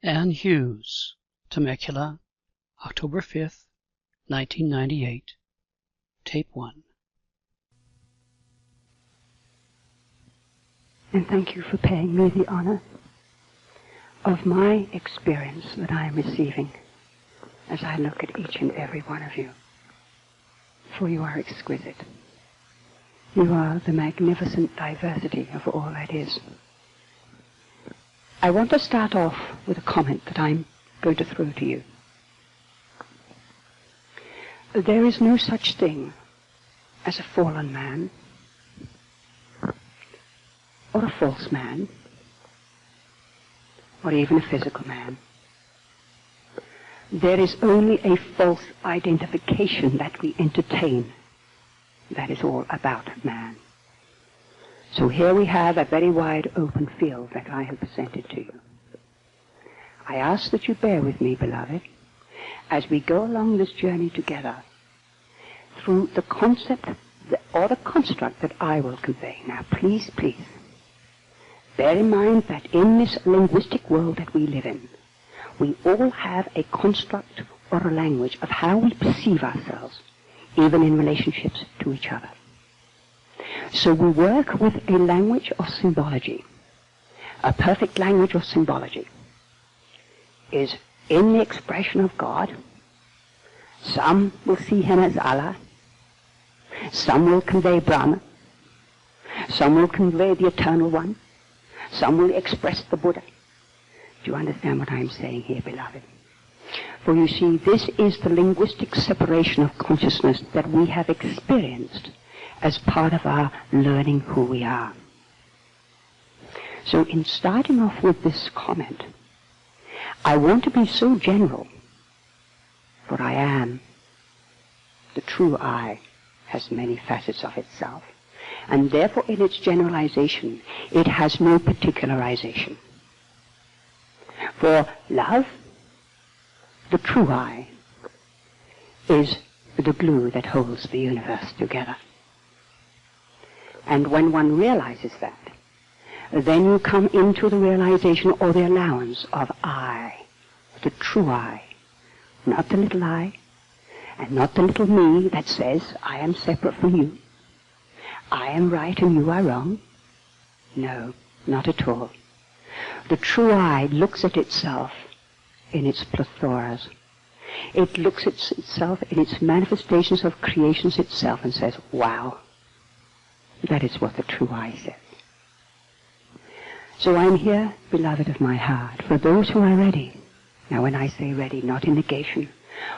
and Hughes, Temecula, October 5th, 1998. Tape 1. And thank you for paying me the honor of my experience that I am receiving as I look at each and every one of you. For you are exquisite. You are the magnificent diversity of all that is. I want to start off with a comment that I'm going to throw to you. There is no such thing as a fallen man or a false man or even a physical man. There is only a false identification that we entertain. That is all about man. So here we have a very wide open field that I have presented to you. I ask that you bear with me, beloved, as we go along this journey together through the concept or the construct that I will convey. Now, please, bear in mind that in this linguistic world that we live in, we all have a construct or a language of how we perceive ourselves, even in relationships to each other. So we work with a language of symbology. A perfect language of symbology is in the expression of God. Some will see him as Allah. Some will convey Brahma. Some will convey the Eternal One. Some will express the Buddha. Do you understand what I'm saying here, beloved? For you see, this is the linguistic separation of consciousness that we have experienced as part of our learning who we are. So in starting off with this comment, I want to be so general, for I am. The true I has many facets of itself, and therefore in its generalization, it has no particularization. For love, the true I, is the glue that holds the universe together. And when one realizes that, then you come into the realization or the allowance of I, the true I, not the little I, and not the little me that says I am separate from you. I am right and you are wrong. No, not at all. The true I looks at itself in its plethoras. It looks at itself in its manifestations of creations itself and says, wow. That is what the true I says. So I'm here, beloved of my heart, for those who are ready. Now when I say ready, not in negation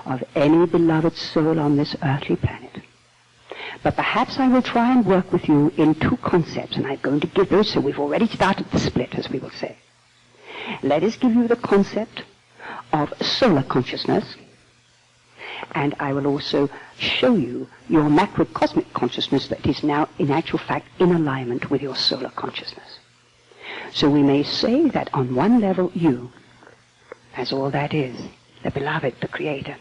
of any beloved soul on this earthly planet. But perhaps I will try and work with you in two concepts, and I'm going to give those, so we've already started the split, as we will say. Let us give you the concept of solar consciousness, and I will also show you your macrocosmic consciousness that is now, in actual fact, in alignment with your solar consciousness. So we may say that on one level, you, as all that is, the beloved, the creator,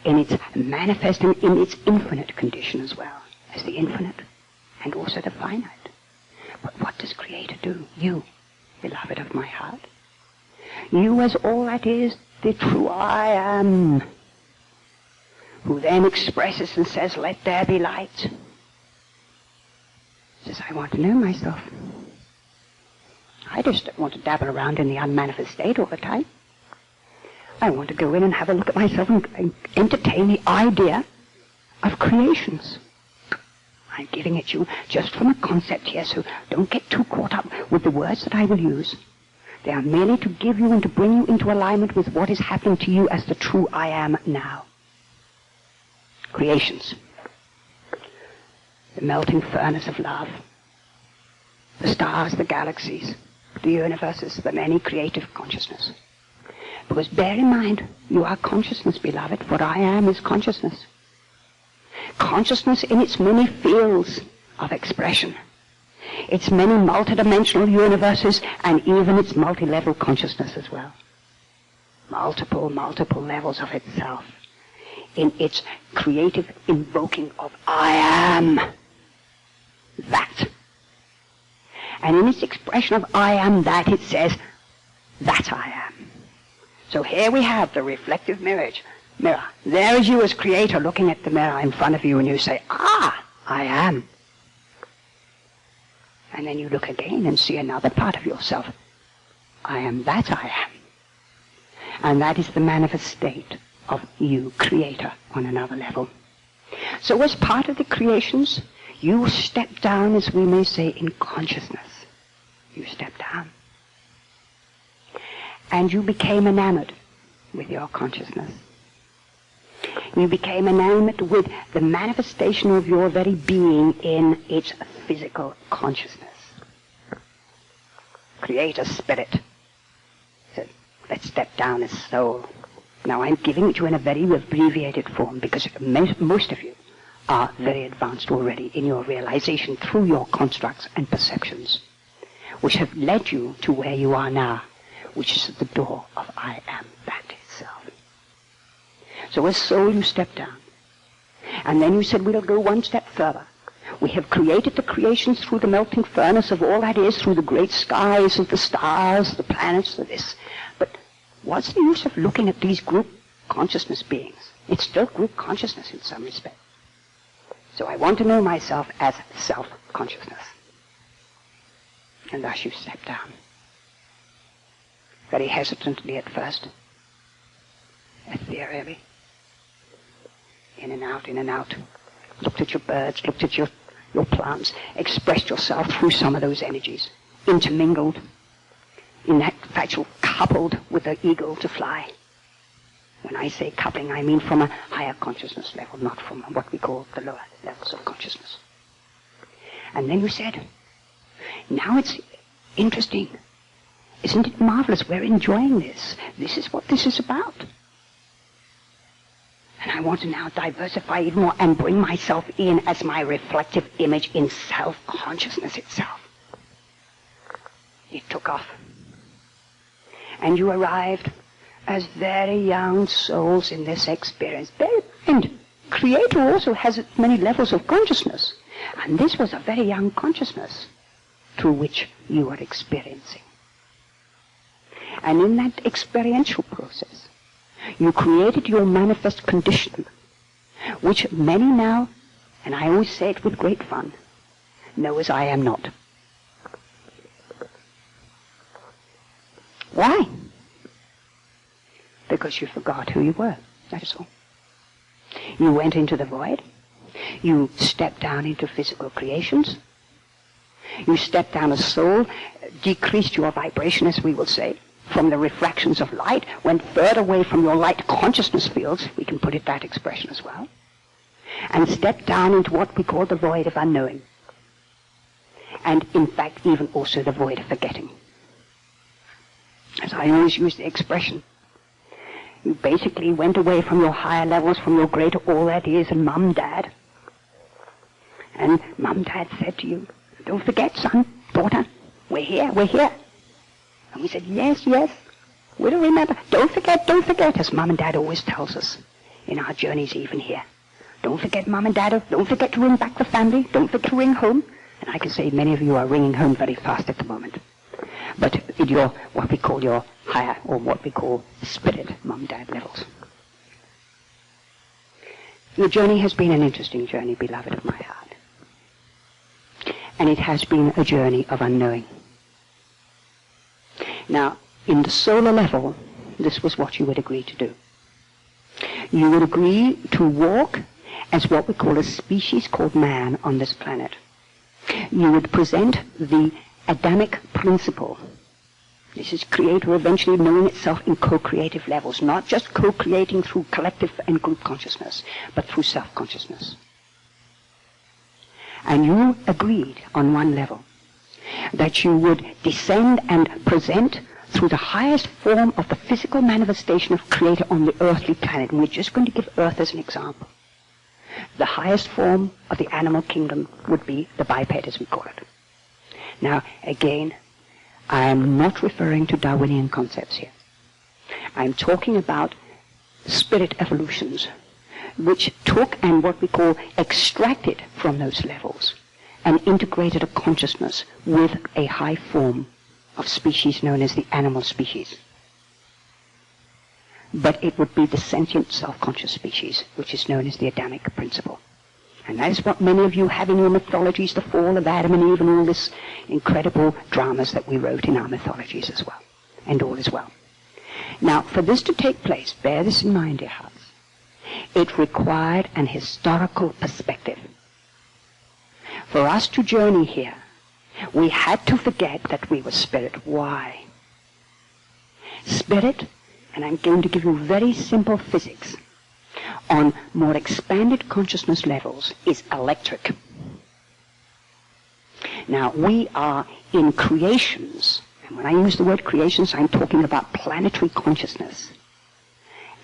in its manifesting in its infinite condition as well, as the infinite and also the finite. But what does creator do? You, beloved of my heart. You as all that is, the true I am, who then expresses and says, let there be light. Says, I want to know myself. I just don't want to dabble around in the unmanifest state all the time. I want to go in and have a look at myself and entertain the idea of creations. I'm giving it you just from a concept here, so don't get too caught up with the words that I will use. They are merely to give you and to bring you into alignment with what is happening to you as the true I am now. Creations. The melting furnace of love. The stars, the galaxies, the universes, the many creative consciousness. Because bear in mind, you are consciousness, beloved. What I am is consciousness. Consciousness in its many fields of expression. Its many multidimensional universes and even its multi-level consciousness as well. Multiple levels of itself. In its creative invoking of I am. That. And in its expression of I am that, it says, that I am. So here we have the reflective mirror. There is you as creator looking at the mirror in front of you, and you say, ah, I am. And then you look again and see another part of yourself. I am that I am. And that is the manifest state of you, creator, on another level. So as part of the creations, you step down, as we may say, in consciousness. You step down. And you became enamored with your consciousness. You became enamored with the manifestation of your very being in its physical consciousness. Creator spirit said, let's step down as soul. Now I'm giving it to you in a very abbreviated form because most of you are very advanced already in your realization through your constructs and perceptions, which have led you to where you are now, which is at the door of I am that itself. So as soul you step down. And then you said, we'll go one step further. We have created the creations through the melting furnace of all that is, through the great skies of the stars, the planets, of this. But what's the use of looking at these group consciousness beings? It's still group consciousness in some respect. So I want to know myself as self-consciousness. And thus you step down. Very hesitantly at first. Ethereally. In and out, in and out. Looked at your birds, looked at your plants, expressed yourself through some of those energies. Intermingled. In that fact, you're coupled with the eagle to fly. When I say coupling, I mean from a higher consciousness level, not from what we call the lower levels of consciousness. And then you said, now it's interesting. Isn't it marvelous? We're enjoying this. This is what this is about. And I want to now diversify even more and bring myself in as my reflective image in self-consciousness itself. It took off. And you arrived as very young souls in this experience. And Creator also has many levels of consciousness. And this was a very young consciousness through which you were experiencing. And in that experiential process, you created your manifest condition, which many now, and I always say it with great fun, know as I am not. Why? Because you forgot who you were, that is all. You went into the void. You stepped down into physical creations. You stepped down as soul, decreased your vibration, as we will say, from the refractions of light, went further away from your light consciousness fields, we can put it that expression as well, and stepped down into what we call the void of unknowing. And in fact, even also the void of forgetting. As I always use the expression, you basically went away from your higher levels, from your greater all that is, and Mum, Dad. And Mum, Dad said to you, don't forget, son, daughter, we're here, we're here. And we said, yes, yes, we'll remember. Don't forget, as Mum and Dad always tells us in our journeys even here. Don't forget, Mum and Dad, don't forget to ring back the family, don't forget to ring home. And I can say many of you are ringing home very fast at the moment. But in your, what we call your higher, or what we call spirit Mum, Dad levels. Your journey has been an interesting journey, beloved of my heart. And it has been a journey of unknowing. Now, in the solar level, this was what you would agree to do. You would agree to walk as what we call a species called man on this planet. You would present the Adamic principle. This is Creator eventually knowing itself in co-creative levels, not just co-creating through collective and group consciousness, but through self-consciousness. And you agreed on one level that you would descend and present through the highest form of the physical manifestation of Creator on the earthly planet. And we're just going to give Earth as an example. The highest form of the animal kingdom would be the biped, as we call it. Now, again, I am not referring to Darwinian concepts here. I'm talking about spirit evolutions, which took and what we call extracted from those levels and integrated a consciousness with a high form of species known as the animal species. but it would be the sentient self-conscious species, which is known as the Adamic principle. And that is what many of you have in your mythologies, the fall of Adam and Eve and all this incredible dramas that we wrote in our mythologies as well. And all is well. Now, for this to take place, bear this in mind, dear hearts, it required an historical perspective. For us to journey here, we had to forget that we were spirit. Why? Spirit, and I'm going to give you very simple physics, on more expanded consciousness levels is electric. Now, we are in creations, and when I use the word creations, I'm talking about planetary consciousness,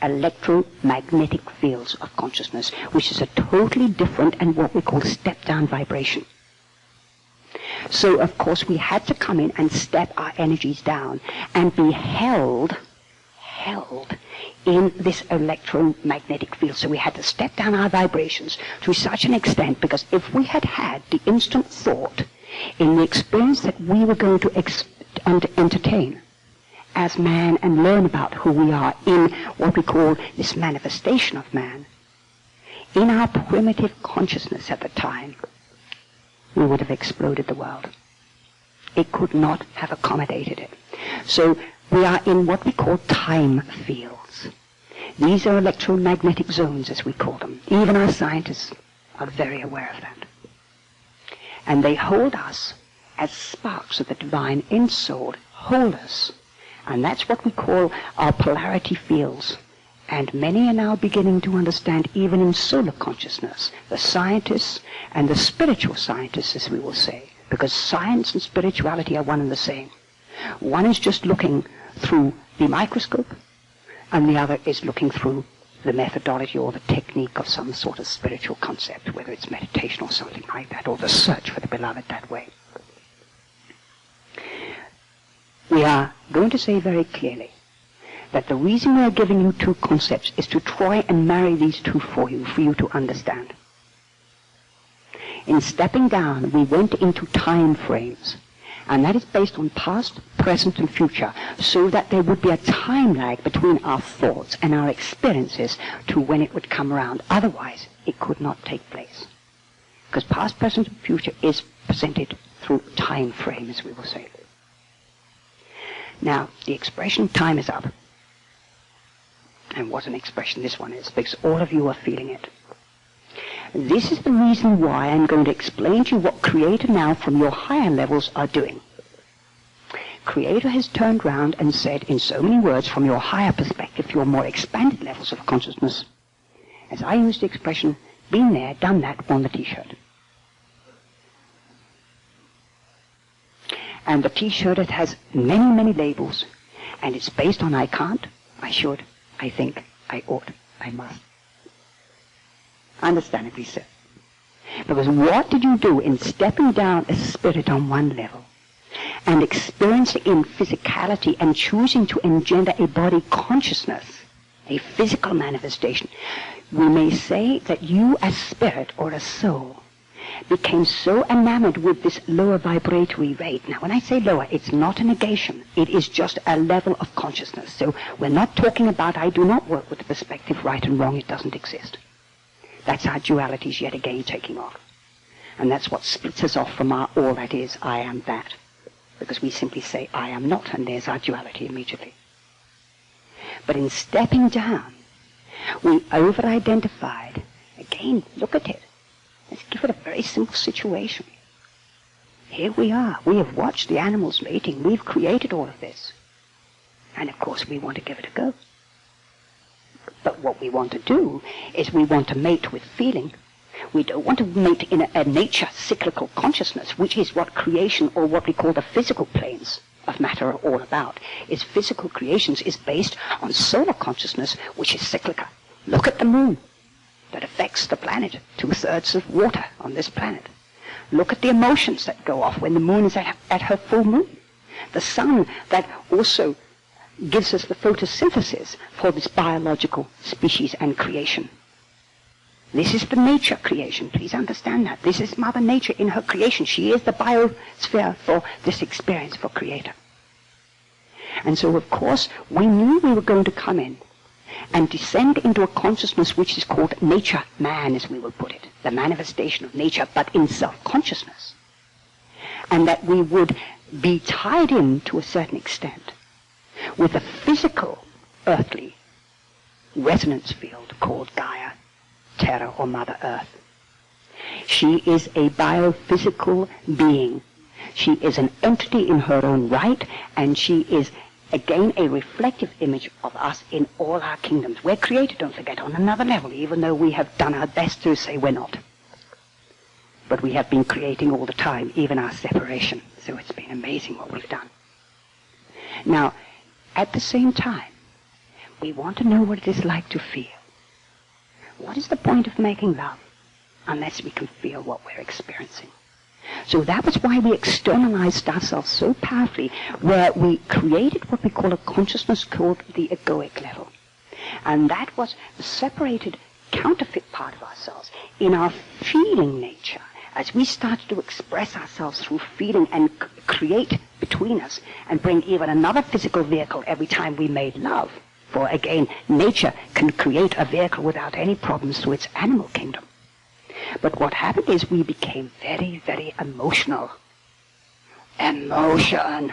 electromagnetic fields of consciousness, which is a totally different and what we call step-down vibration. So, of course, we had to come in and step our energies down and be held in this electromagnetic field. So we had to step down our vibrations to such an extent, because if we had had the instant thought in the experience that we were going to entertain as man and learn about who we are in what we call this manifestation of man, in our primitive consciousness at the time, we would have exploded the world. It could not have accommodated it. So we are in what we call time fields. These are electromagnetic zones, as we call them. Even our scientists are very aware of that. And they hold us as sparks of the divine in-soul, hold us. And that's what we call our polarity fields. And many are now beginning to understand, even in solar consciousness, the scientists and the spiritual scientists, as we will say, because science and spirituality are one and the same. One is just looking through the microscope, and the other is looking through the methodology or the technique of some sort of spiritual concept, whether it's meditation or something like that, or the search for the beloved that way. We are going to say very clearly that the reason we are giving you two concepts is to try and marry these two for you to understand. In stepping down, we went into time frames, and that is based on past, present, and future, so that there would be a time lag between our thoughts and our experiences to when it would come around. Otherwise, it could not take place. Because past, present, and future is presented through time frame, as we will say. Now, the expression time is up. And what an expression this one is, because all of you are feeling it. This is the reason why I'm going to explain to you what Creator now from your higher levels are doing. Creator has turned round and said in so many words from your higher perspective, your more expanded levels of consciousness, as I use the expression, been there, done that, on the T-shirt. And the T-shirt, it has many, many labels, and it's based on I can't, I should, I think, I ought, I must. Understandably so. Because what did you do in stepping down as spirit on one level and experiencing in physicality and choosing to engender a body consciousness, a physical manifestation? We may say that you as spirit or as soul became so enamored with this lower vibratory rate. Now, when I say lower, it's not a negation. It is just a level of consciousness. So we're not talking about I do not work with the perspective right and wrong. It doesn't exist. That's our dualities yet again taking off. And that's what splits us off from our all that is, I am that. Because we simply say, I am not, and there's our duality immediately. But in stepping down, we over-identified. Again, look at it. Let's give it a very simple situation. Here we are. We have watched the animals mating. We've created all of this. And of course we want to give it a go. But what we want to do is we want to mate with feeling. We don't want to mate in a nature cyclical consciousness, which is what creation, or what we call the physical planes of matter, are all about. Is physical creations is based on solar consciousness, which is cyclical. Look at the moon that affects the planet, 2/3 of water on this planet. Look at the emotions that go off when the moon is at her full moon. The sun that also gives us the photosynthesis for this biological species and creation. This is the nature creation. Please understand that. This is Mother Nature in her creation. She is the biosphere for this experience for Creator. And so, of course, we knew we were going to come in and descend into a consciousness which is called nature man, as we will put it, the manifestation of nature, but in self-consciousness. And that we would be tied in to a certain extent with a physical, earthly resonance field called Gaia, Terra, or Mother Earth. She is a biophysical being. She is an entity in her own right, and she is, again, a reflective image of us in all our kingdoms. We're created, don't forget, on another level, even though we have done our best to say we're not. But we have been creating all the time, even our separation. So it's been amazing what we've done. Now, at the same time, we want to know what it is like to feel. What is the point of making love unless we can feel what we're experiencing? So that was why we externalized ourselves so powerfully, where we created what we call a consciousness called the egoic level. And that was the separated counterfeit part of ourselves in our feeling nature. As we started to express ourselves through feeling and create between us and bring even another physical vehicle every time we made love. For again, nature can create a vehicle without any problems through its animal kingdom. But what happened is we became very, very emotional. Emotion.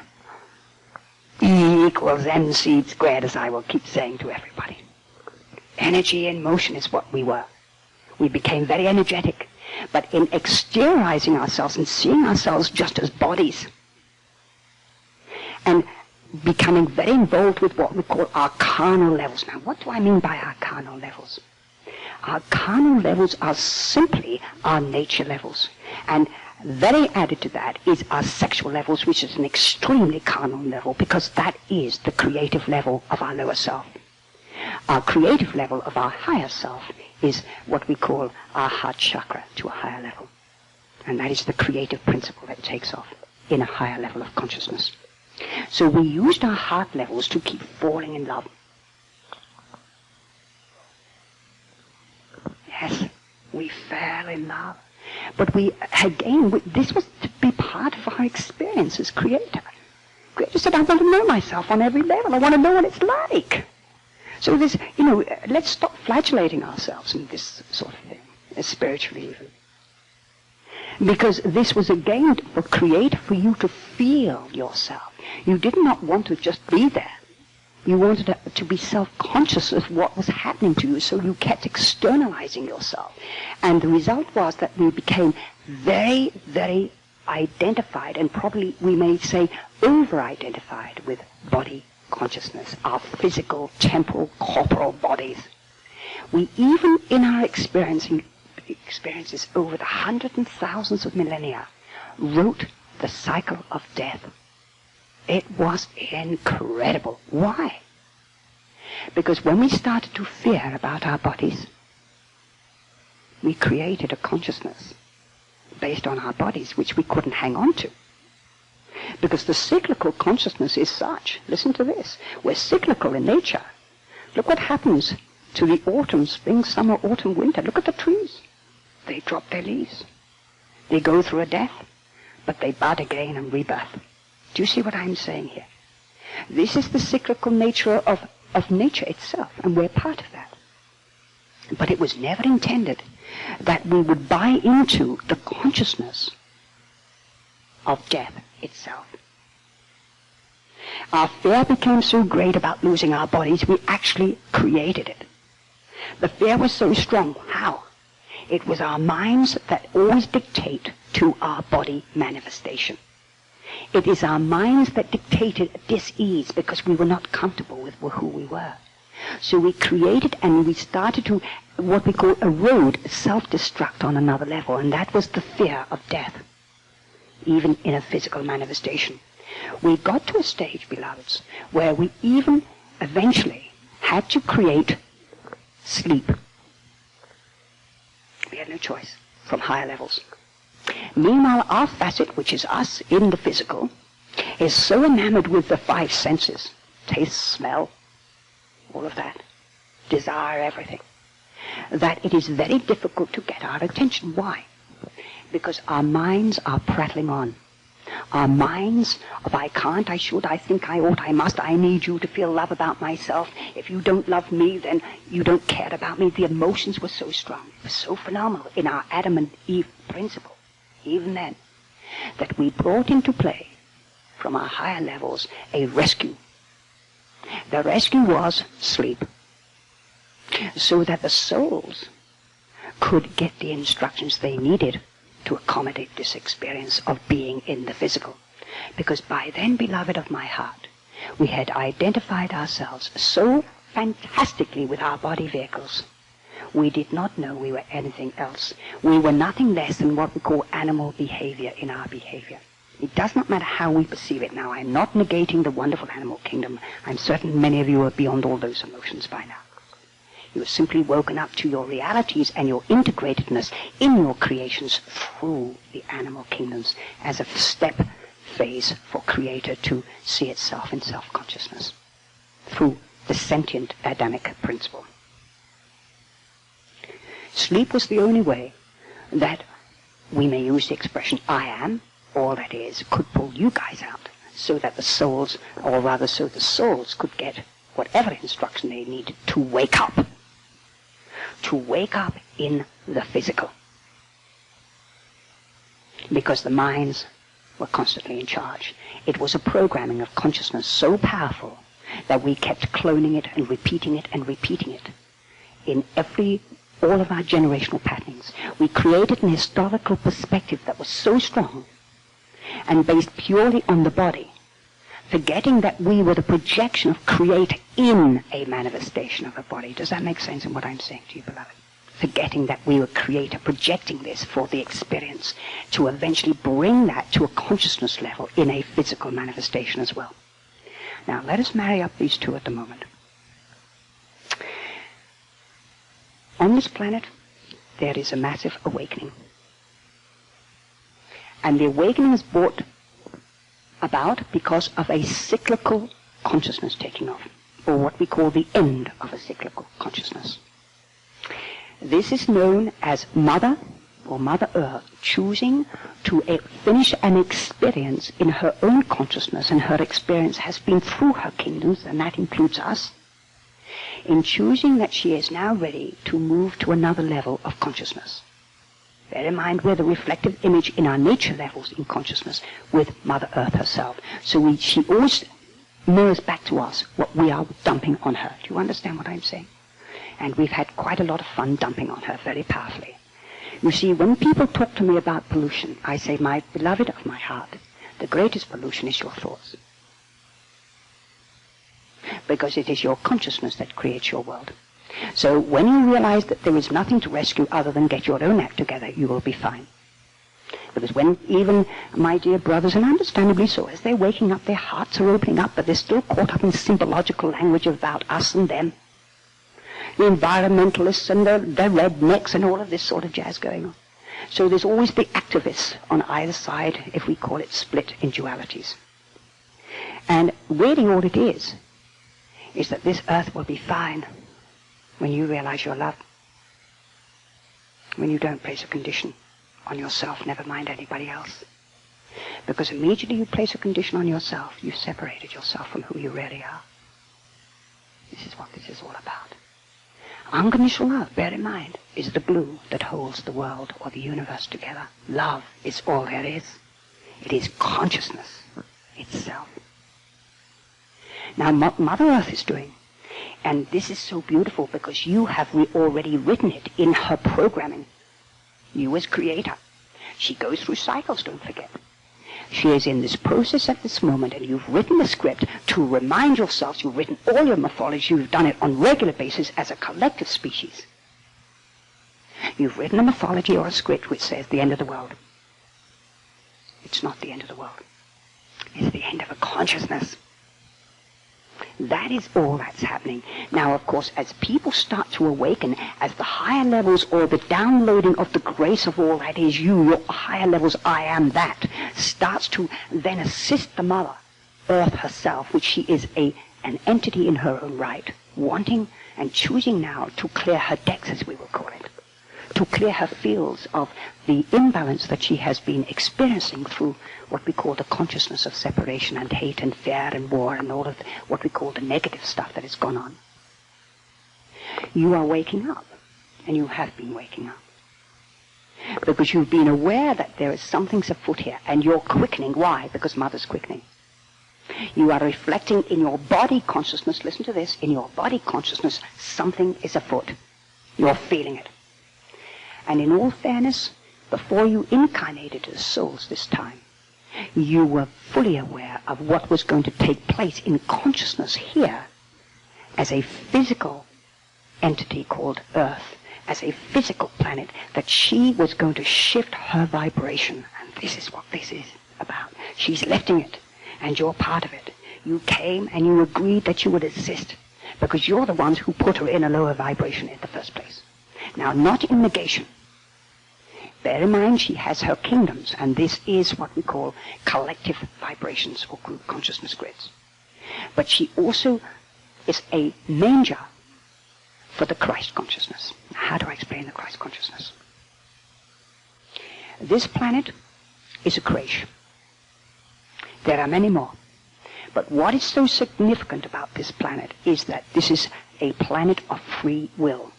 E equals mc squared, as I will keep saying to everybody. Energy in motion is what we were. We became very energetic. But in exteriorizing ourselves and seeing ourselves just as bodies, and becoming very involved with what we call our carnal levels. Now, what do I mean by our carnal levels? Our carnal levels are simply our nature levels. And very added to that is our sexual levels, which is an extremely carnal level, because that is the creative level of our lower self. Our creative level of our higher self is what we call our heart chakra, to a higher level. And that is the creative principle that takes off in a higher level of consciousness. So we used our heart levels to keep falling in love. Yes, we fell in love. But this was to be part of our experience as creator. Creator said, I want to know myself on every level. I want to know what it's like. So this, let's stop flagellating ourselves in this sort of thing, spiritually even. Because this was again for creator, for you to feel yourself. You did not want to just be there. You wanted to be self-conscious of what was happening to you, so you kept externalizing yourself. And the result was that we became very, very identified, and probably we may say over-identified with body consciousness, our physical, temporal, corporal bodies. We even in our experiences over the hundreds and thousands of millennia wrote the cycle of death. It was incredible. Why? Because when we started to fear about our bodies, we created a consciousness based on our bodies which we couldn't hang on to. Because the cyclical consciousness is such. Listen to this. We're cyclical in nature. Look what happens to the autumn, spring, summer, autumn, winter. Look at the trees. They drop their leaves. They go through a death, but they bud again and rebirth. Do you see what I'm saying here? This is the cyclical nature of nature itself, and we're part of that. But it was never intended that we would buy into the consciousness of death itself. Our fear became so great about losing our bodies, we actually created it. The fear was so strong. How? It was our minds that always dictate to our body manifestation. It is our minds that dictated dis-ease because we were not comfortable with who we were. So we created and we started to what we call erode, self-destruct on another level, and that was the fear of death, even in a physical manifestation. We got to a stage, beloveds, where we even eventually had to create sleep. We had no choice from higher levels. Meanwhile, our facet, which is us in the physical, is so enamored with the five senses, taste, smell, all of that, desire, everything, that it is very difficult to get our attention. Why? Because our minds are prattling on. Our minds of I can't, I should, I think, I ought, I must, I need you to feel love about myself. If you don't love me, then you don't care about me. The emotions were so strong, it was so phenomenal in our Adam and Eve principle, even then, that we brought into play from our higher levels a rescue. The rescue was sleep, so that the souls could get the instructions they needed to accommodate this experience of being in the physical. Because by then, beloved of my heart, we had identified ourselves so fantastically with our body vehicles, we did not know we were anything else. We were nothing less than what we call animal behavior in our behavior. It does not matter how we perceive it now. I'm not negating the wonderful animal kingdom. I'm certain many of you are beyond all those emotions by now. You have simply woken up to your realities and your integratedness in your creations through the animal kingdoms as a step phase for Creator to see itself in self-consciousness through the sentient Adamic principle. Sleep was the only way that we may use the expression I am, or that is, could pull you guys out so that the souls, or rather so the souls could get whatever instruction they needed to wake up in the physical. Because the minds were constantly in charge. It was a programming of consciousness so powerful that we kept cloning it and repeating it and repeating it in all of our generational patterns. We created an historical perspective that was so strong and based purely on the body, forgetting that we were the projection of Creator in a manifestation of a body. Does that make sense in what I'm saying to you, beloved? Forgetting that we were Creator, projecting this for the experience to eventually bring that to a consciousness level in a physical manifestation as well. Now, let us marry up these two at the moment. On this planet, there is a massive awakening. And the awakening is brought about because of a cyclical consciousness taking off, or what we call the end of a cyclical consciousness. This is known as Mother, or Mother Earth, choosing to finish an experience in her own consciousness, and her experience has been through her kingdoms, and that includes us, in choosing that she is now ready to move to another level of consciousness. Bear in mind we're the reflective image in our nature levels in consciousness with Mother Earth herself. So she always mirrors back to us what we are dumping on her. Do you understand what I'm saying? And we've had quite a lot of fun dumping on her very powerfully. You see, when people talk to me about pollution, I say, my beloved of my heart, the greatest pollution is your thoughts. Because it is your consciousness that creates your world. So when you realize that there is nothing to rescue other than get your own act together, you will be fine. Because when even my dear brothers, and understandably so, as they're waking up, their hearts are opening up, but they're still caught up in symbological language about us and them. The environmentalists and the rednecks and all of this sort of jazz going on. So there's always the activists on either side, if we call it split in dualities. And really all it is that this earth will be fine when you realize your love. When you don't place a condition on yourself, never mind anybody else. Because immediately you place a condition on yourself, you've separated yourself from who you really are. This is what this is all about. Unconditional love, bear in mind, is the glue that holds the world or the universe together. Love is all there is. It is consciousness itself. Now, Mother Earth is doing, and this is so beautiful because you have already written it in her programming. You as Creator. She goes through cycles, don't forget. She is in this process at this moment, and you've written the script to remind yourselves, you've written all your mythology, you've done it on a regular basis as a collective species. You've written a mythology or a script which says the end of the world. It's not the end of the world. It's the end of a consciousness. That is all that's happening. Now, of course, as people start to awaken, as the higher levels or the downloading of the grace of all that is you, your higher levels, I am that, starts to then assist the Mother Earth herself, which she is an entity in her own right, wanting and choosing now to clear her decks, as we will call it, to clear her fields of the imbalance that she has been experiencing through what we call the consciousness of separation and hate and fear and war and all of what we call the negative stuff that has gone on. You are waking up, and you have been waking up. Because you've been aware that there is something's afoot here, and you're quickening. Why? Because Mother's quickening. You are reflecting in your body consciousness, listen to this, in your body consciousness, something is afoot. You're feeling it. And in all fairness, before you incarnated as souls this time, you were fully aware of what was going to take place in consciousness here as a physical entity called Earth, as a physical planet, that she was going to shift her vibration. And this is what this is about. She's lifting it, and you're part of it. You came and you agreed that you would assist, because you're the ones who put her in a lower vibration in the first place. Now, not in negation. Bear in mind, she has her kingdoms, and this is what we call collective vibrations or group consciousness grids. But she also is a manger for the Christ consciousness. How do I explain the Christ consciousness? This planet is a creation. There are many more. But what is so significant about this planet is that this is a planet of free will.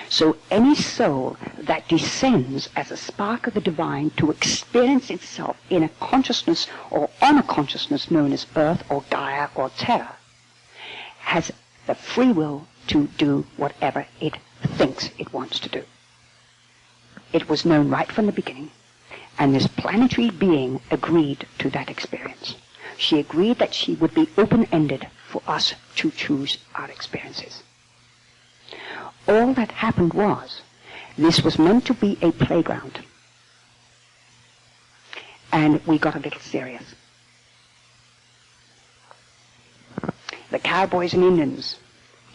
So any soul that descends as a spark of the divine to experience itself in a consciousness or on a consciousness known as Earth or Gaia or Terra has the free will to do whatever it thinks it wants to do. It was known right from the beginning, and this planetary being agreed to that experience. She agreed that she would be open-ended for us to choose our experiences. All that happened was, this was meant to be a playground. And we got a little serious. The cowboys and Indians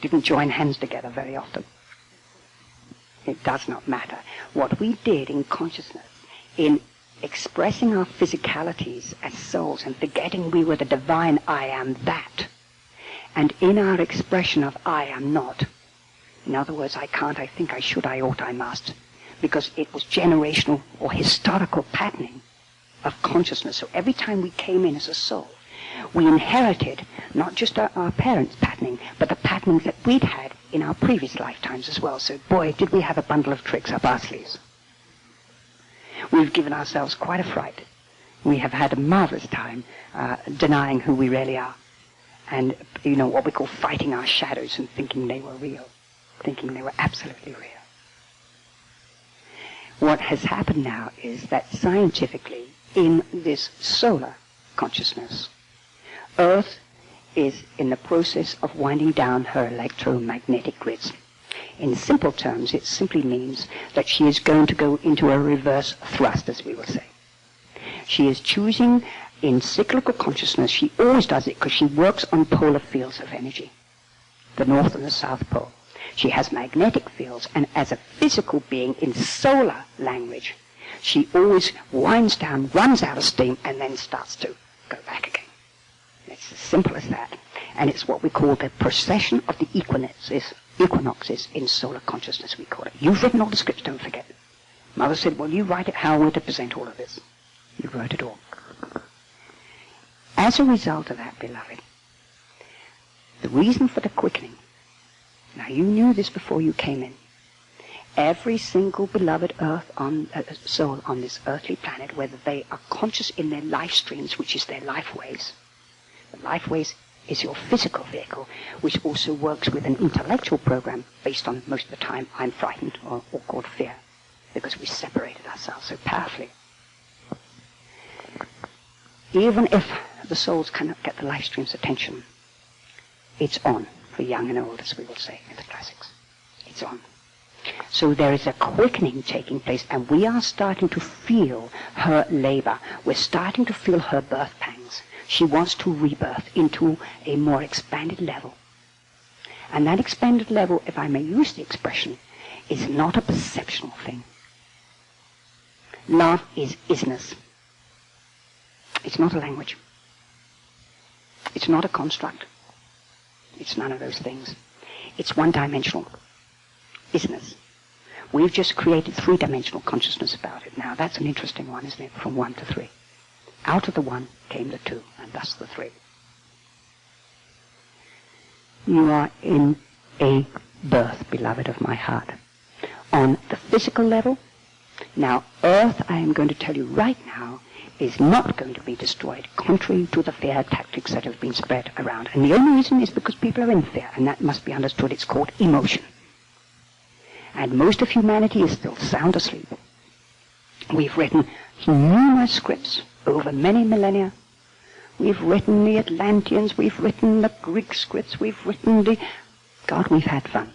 didn't join hands together very often. It does not matter. What we did in consciousness, in expressing our physicalities as souls and forgetting we were the divine I am that, and in our expression of I am not, in other words, I can't, I think, I should, I ought, I must, because it was generational or historical patterning of consciousness. So every time we came in as a soul, we inherited not just our parents' patterning, but the patterning that we'd had in our previous lifetimes as well. So boy, did we have a bundle of tricks up our sleeves. We've given ourselves quite a fright. We have had a marvelous time denying who we really are. And, you know, what we call fighting our shadows and thinking they were real. Thinking they were absolutely real. What has happened now is that scientifically, in this solar consciousness, Earth is in the process of winding down her electromagnetic grids. In simple terms, it simply means that she is going to go into a reverse thrust, as we will say. She is choosing in cyclical consciousness. She always does it because she works on polar fields of energy, the North and the South Pole. She has magnetic fields, and as a physical being in solar language, she always winds down, runs out of steam, and then starts to go back again. It's as simple as that. And it's what we call the procession of the equinoxes in solar consciousness, we call it. You've written all the scripts, don't forget. Mother said, well, you write it how we're to present all of this. You wrote it all. As a result of that, beloved, the reason for the quickening, now you knew this before you came in. Every single beloved soul on this earthly planet, whether they are conscious in their life streams, which is their life ways. The life ways is your physical vehicle, which also works with an intellectual program based on, most of the time, I'm frightened, or called fear, because we separated ourselves so powerfully. Even if the souls cannot get the life stream's attention, it's on. For young and old, as we will say in the classics. It's on. So there is a quickening taking place, and we are starting to feel her labor. We're starting to feel her birth pangs. She wants to rebirth into a more expanded level. And that expanded level, if I may use the expression, is not a perceptual thing. Love is isness. It's not a language. It's not a construct. It's none of those things. It's one-dimensional. Isness. We've just created three-dimensional consciousness about it. Now, that's an interesting one, isn't it? From 1 to 3. Out of the 1 came the 2, and thus the 3. You are in a birth, beloved of my heart. On the physical level, now, Earth, I am going to tell you right now, is not going to be destroyed, contrary to the fear tactics that have been spread around. And the only reason is because people are in fear, and that must be understood. It's called emotion. And most of humanity is still sound asleep. We've written numerous scripts over many millennia. We've written the Atlanteans, we've written the Greek scripts, we've written the... God, we've had fun.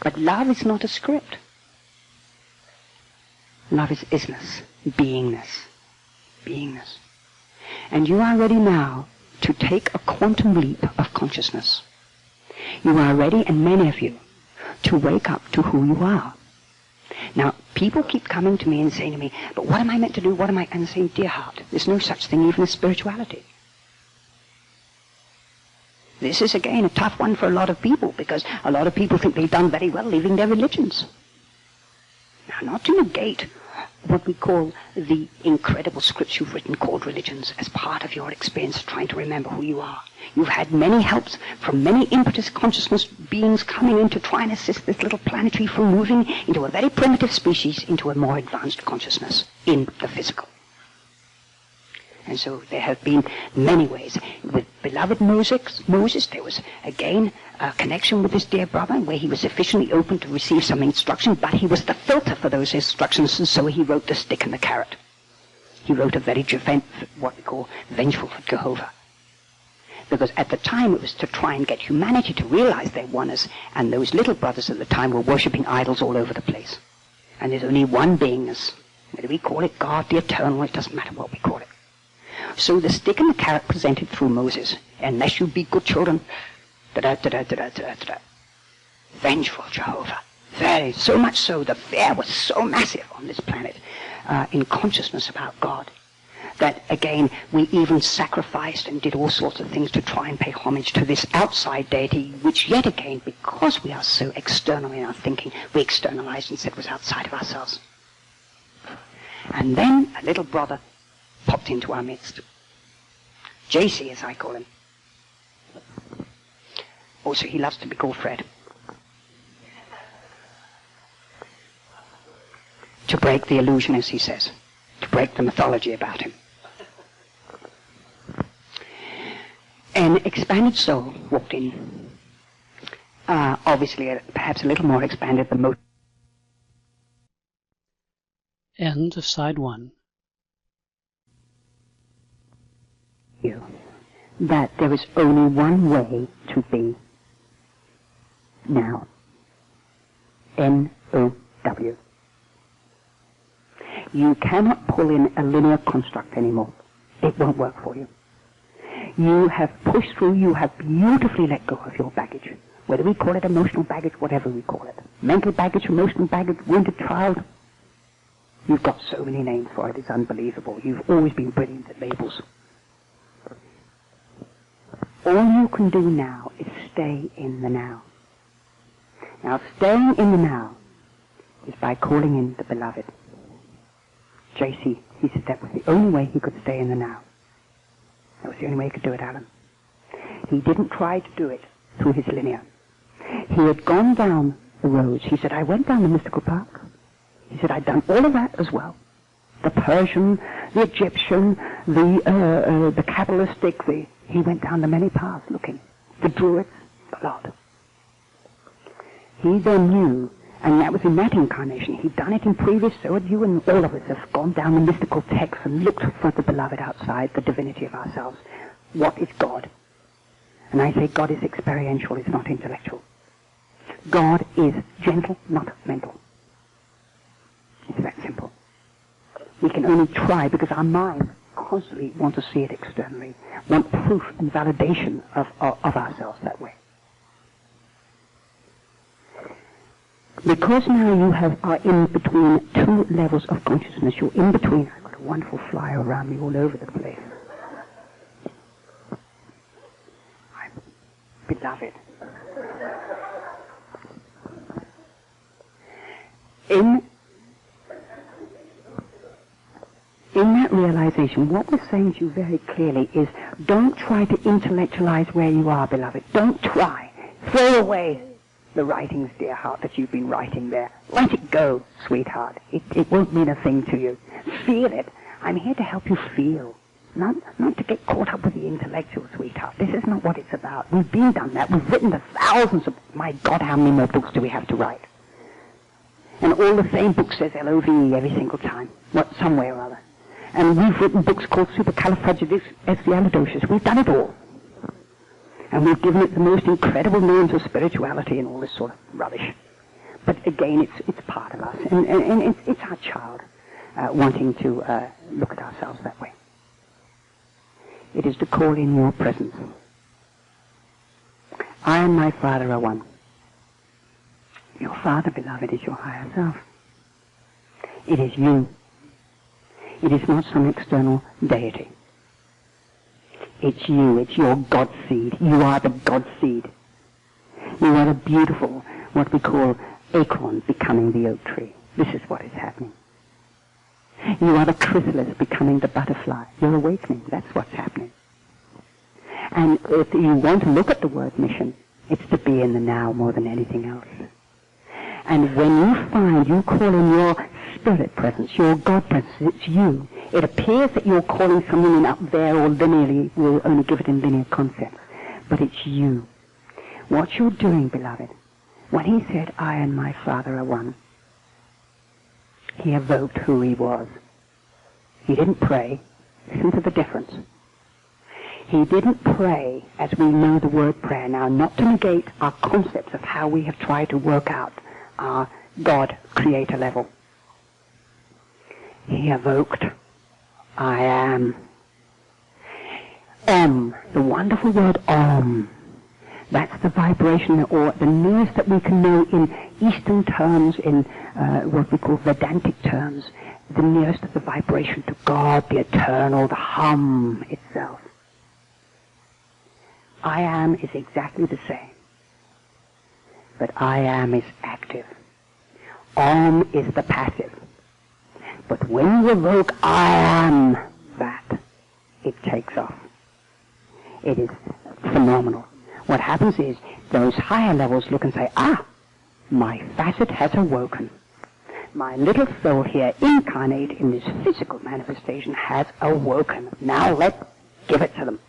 But love is not a script. Love is isness, beingness, beingness. And you are ready now to take a quantum leap of consciousness. You are ready, and many of you, to wake up to who you are. Now, people keep coming to me and saying to me, but what am I meant to do? What am I? And saying, dear heart, there's no such thing even as spirituality. This is, again, a tough one for a lot of people, because a lot of people think they've done very well leaving their religions. Now, not to negate what we call the incredible scripts you've written called religions as part of your experience of trying to remember who you are. You've had many helps from many impetus consciousness beings coming in to try and assist this little planetary from moving into a very primitive species into a more advanced consciousness in the physical. And so there have been many ways. With beloved Moses, there was, again, a connection with his dear brother where he was sufficiently open to receive some instruction, but he was the filter for those instructions, and so he wrote the stick and the carrot. He wrote a very, what we call, vengeful for Jehovah. Because at the time it was to try and get humanity to realize their oneness, and those little brothers at the time were worshipping idols all over the place. And there's only one beingness. Whether we call it God, the eternal, it doesn't matter what we call it. So the stick and the carrot presented through Moses, unless you be good children, vengeful Jehovah. Very, so much so, the fear was so massive on this planet in consciousness about God, that again, we even sacrificed and did all sorts of things to try and pay homage to this outside deity, which yet again, because we are so external in our thinking, we externalized and said was outside of ourselves. And then a little brother popped into our midst. JC, as I call him. Also, he loves to be called Fred. To break the illusion, as he says. To break the mythology about him. An expanded soul walked in. Obviously, perhaps a little more expanded than most. End of side 1. You that there is only one way to be now. N-O-W. You cannot pull in a linear construct anymore. It won't work for you. You have pushed through, you have beautifully let go of your baggage. Whether we call it emotional baggage, whatever we call it. Mental baggage, emotional baggage, wounded child. You've got so many names for it, it's unbelievable. You've always been brilliant at labels. All you can do now is stay in the now. Now, staying in the now is by calling in the beloved. JC, he said that was the only way he could stay in the now. That was the only way he could do it, Alan. He didn't try to do it through his linear. He had gone down the roads. He said, I went down the mystical path. He said, I'd done all of that as well. The Persian, the Egyptian, the Kabbalistic, he went down the many paths looking. The Druids, a lot. He then knew, and that was in that incarnation. He'd done it in previous, so had you, and all of us have gone down the mystical texts and looked for the beloved outside, the divinity of ourselves. What is God? And I say God is experiential, it's not intellectual. God is gentle, not mental. It's that simple. We can only try because our minds constantly want to see it externally, want proof and validation of ourselves that way. Because now you are in between two levels of consciousness, you're in between. I've got a wonderful flyer around me all over the place. My beloved. In that realization, what we're saying to you very clearly is, don't try to intellectualize where you are, beloved. Don't try. Throw away the writings, dear heart, that you've been writing there. Let it go, sweetheart. It won't mean a thing to you. Feel it. I'm here to help you feel. Not to get caught up with the intellectual, sweetheart. This is not what it's about. We've been done that. We've written the thousands of... My God, how many more books do we have to write? And all the same book says L-O-V-E every single time. Some way or other. And we've written books called Supercalifragilisticexpialidocious. We've done it all. And we've given it the most incredible names of spirituality and all this sort of rubbish. But again, it's part of us. And it's our child wanting to look at ourselves that way. It is to call in your presence. I and my Father are one. Your Father, beloved, is your higher self. It is you. It is not some external deity. It's you. It's your God seed. You are the God seed. You are the beautiful, what we call acorn becoming the oak tree. This is what is happening. You are the chrysalis becoming the butterfly. You're awakening. That's what's happening. And if you want to look at the word mission, it's to be in the now more than anything else. And when you find you call in your spirit presence, your God presence, it's you. It appears that you're calling someone in up there or linearly, we'll only give it in linear concepts. But it's you. What you're doing, beloved, when he said, I and my Father are one, he evoked who he was. He didn't pray. Listen to the difference. He didn't pray as we know the word prayer now, not to negate our concepts of how we have tried to work out our God-creator level. He evoked, I am. The wonderful word Om. That's the vibration or the nearest that we can know in Eastern terms, in what we call Vedantic terms, the nearest of the vibration to God, the eternal, the hum itself. I am is exactly the same. But I am is active. Om is the passive. But when you evoke I am that, it takes off. It is phenomenal. What happens is those higher levels look and say, my facet has awoken. My little soul here, incarnate in this physical manifestation, has awoken. Now let's give it to them.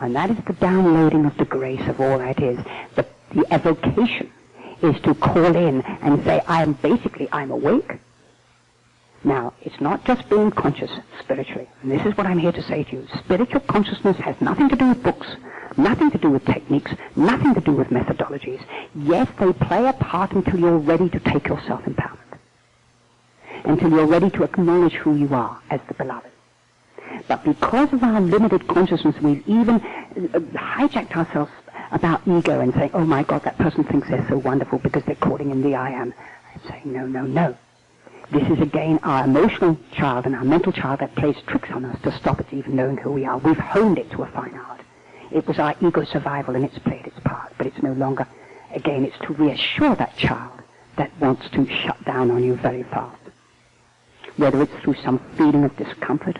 And that is the downloading of the grace of all that is. The evocation is to call in and say, I'm awake. Now, it's not just being conscious spiritually. And this is what I'm here to say to you. Spiritual consciousness has nothing to do with books, nothing to do with techniques, nothing to do with methodologies. Yes, they play a part until you're ready to take your self-empowerment. Until you're ready to acknowledge who you are as the beloved. But because of our limited consciousness, we've even hijacked ourselves about ego and saying, oh my God, that person thinks they're so wonderful because they're calling in the I am. I'm saying, no. This is again our emotional child and our mental child that plays tricks on us to stop us even knowing who we are. We've honed it to a fine art. It was our ego survival and it's played its part, but it's no longer, again, it's to reassure that child that wants to shut down on you very fast. Whether it's through some feeling of discomfort,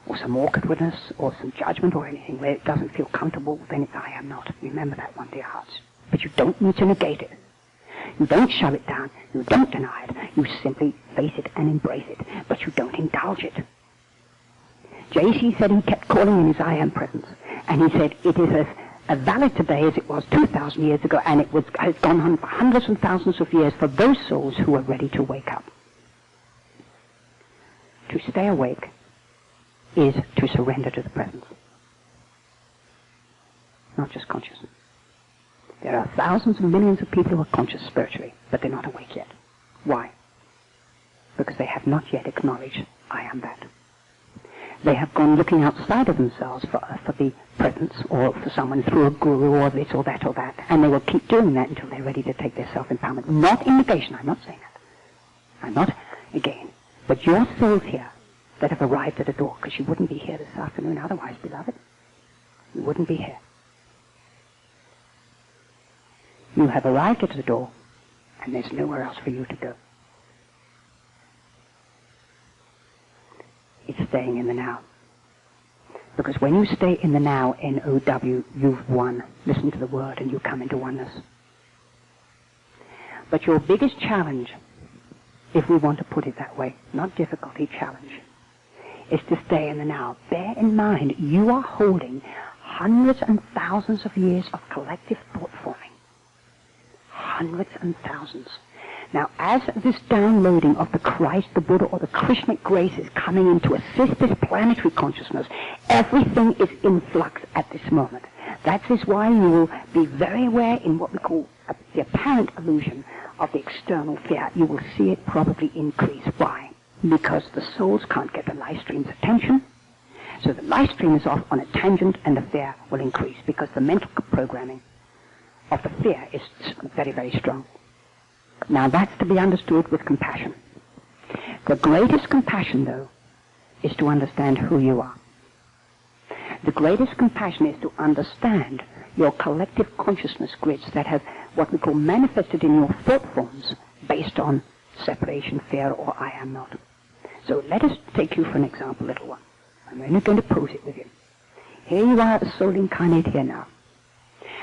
or some awkwardness, or some judgment, or anything where it doesn't feel comfortable, then it's I am not. Remember that one, dear hearts. But you don't need to negate it. You don't shove it down. You don't deny it. You simply face it and embrace it. But you don't indulge it. J.C. said he kept calling in his I am presence. And he said it is as valid today as it was 2,000 years ago, and has gone on for hundreds and thousands of years for those souls who are ready to wake up. To stay awake is to surrender to the presence. Not just consciousness. There are thousands and millions of people who are conscious spiritually, but they're not awake yet. Why? Because they have not yet acknowledged, I am that. They have gone looking outside of themselves for the presence, or for someone through a guru, or this or that or that, and they will keep doing that until they're ready to take their self-empowerment. Not in negation, I'm not saying that. I'm not, again, but your souls here that have arrived at the door, because you wouldn't be here this afternoon otherwise, beloved. You wouldn't be here. You have arrived at the door, and there's nowhere else for you to go. It's staying in the now. Because when you stay in the now, N-O-W, you've won. Listen to the word and you come into oneness. But your biggest challenge, if we want to put it that way, not difficulty, challenge, is to stay in the now. Bear in mind, you are holding hundreds and thousands of years of collective thought forming. Hundreds and thousands. Now, as this downloading of the Christ, the Buddha, or the Krishnic grace is coming in to assist this planetary consciousness, everything is in flux at this moment. That is why you will be very aware in what we call the apparent illusion of the external fear. You will see it probably increase. Why? Because the souls can't get the live stream's attention. So the live stream is off on a tangent and the fear will increase because the mental programming of the fear is very, very strong. Now that's to be understood with compassion. The greatest compassion, though, is to understand who you are. The greatest compassion is to understand your collective consciousness grids that have what we call manifested in your thought forms based on separation, fear, or I am not. So let us take you for an example, little one. I'm only going to pose it with you. Here you are, a soul incarnate here now.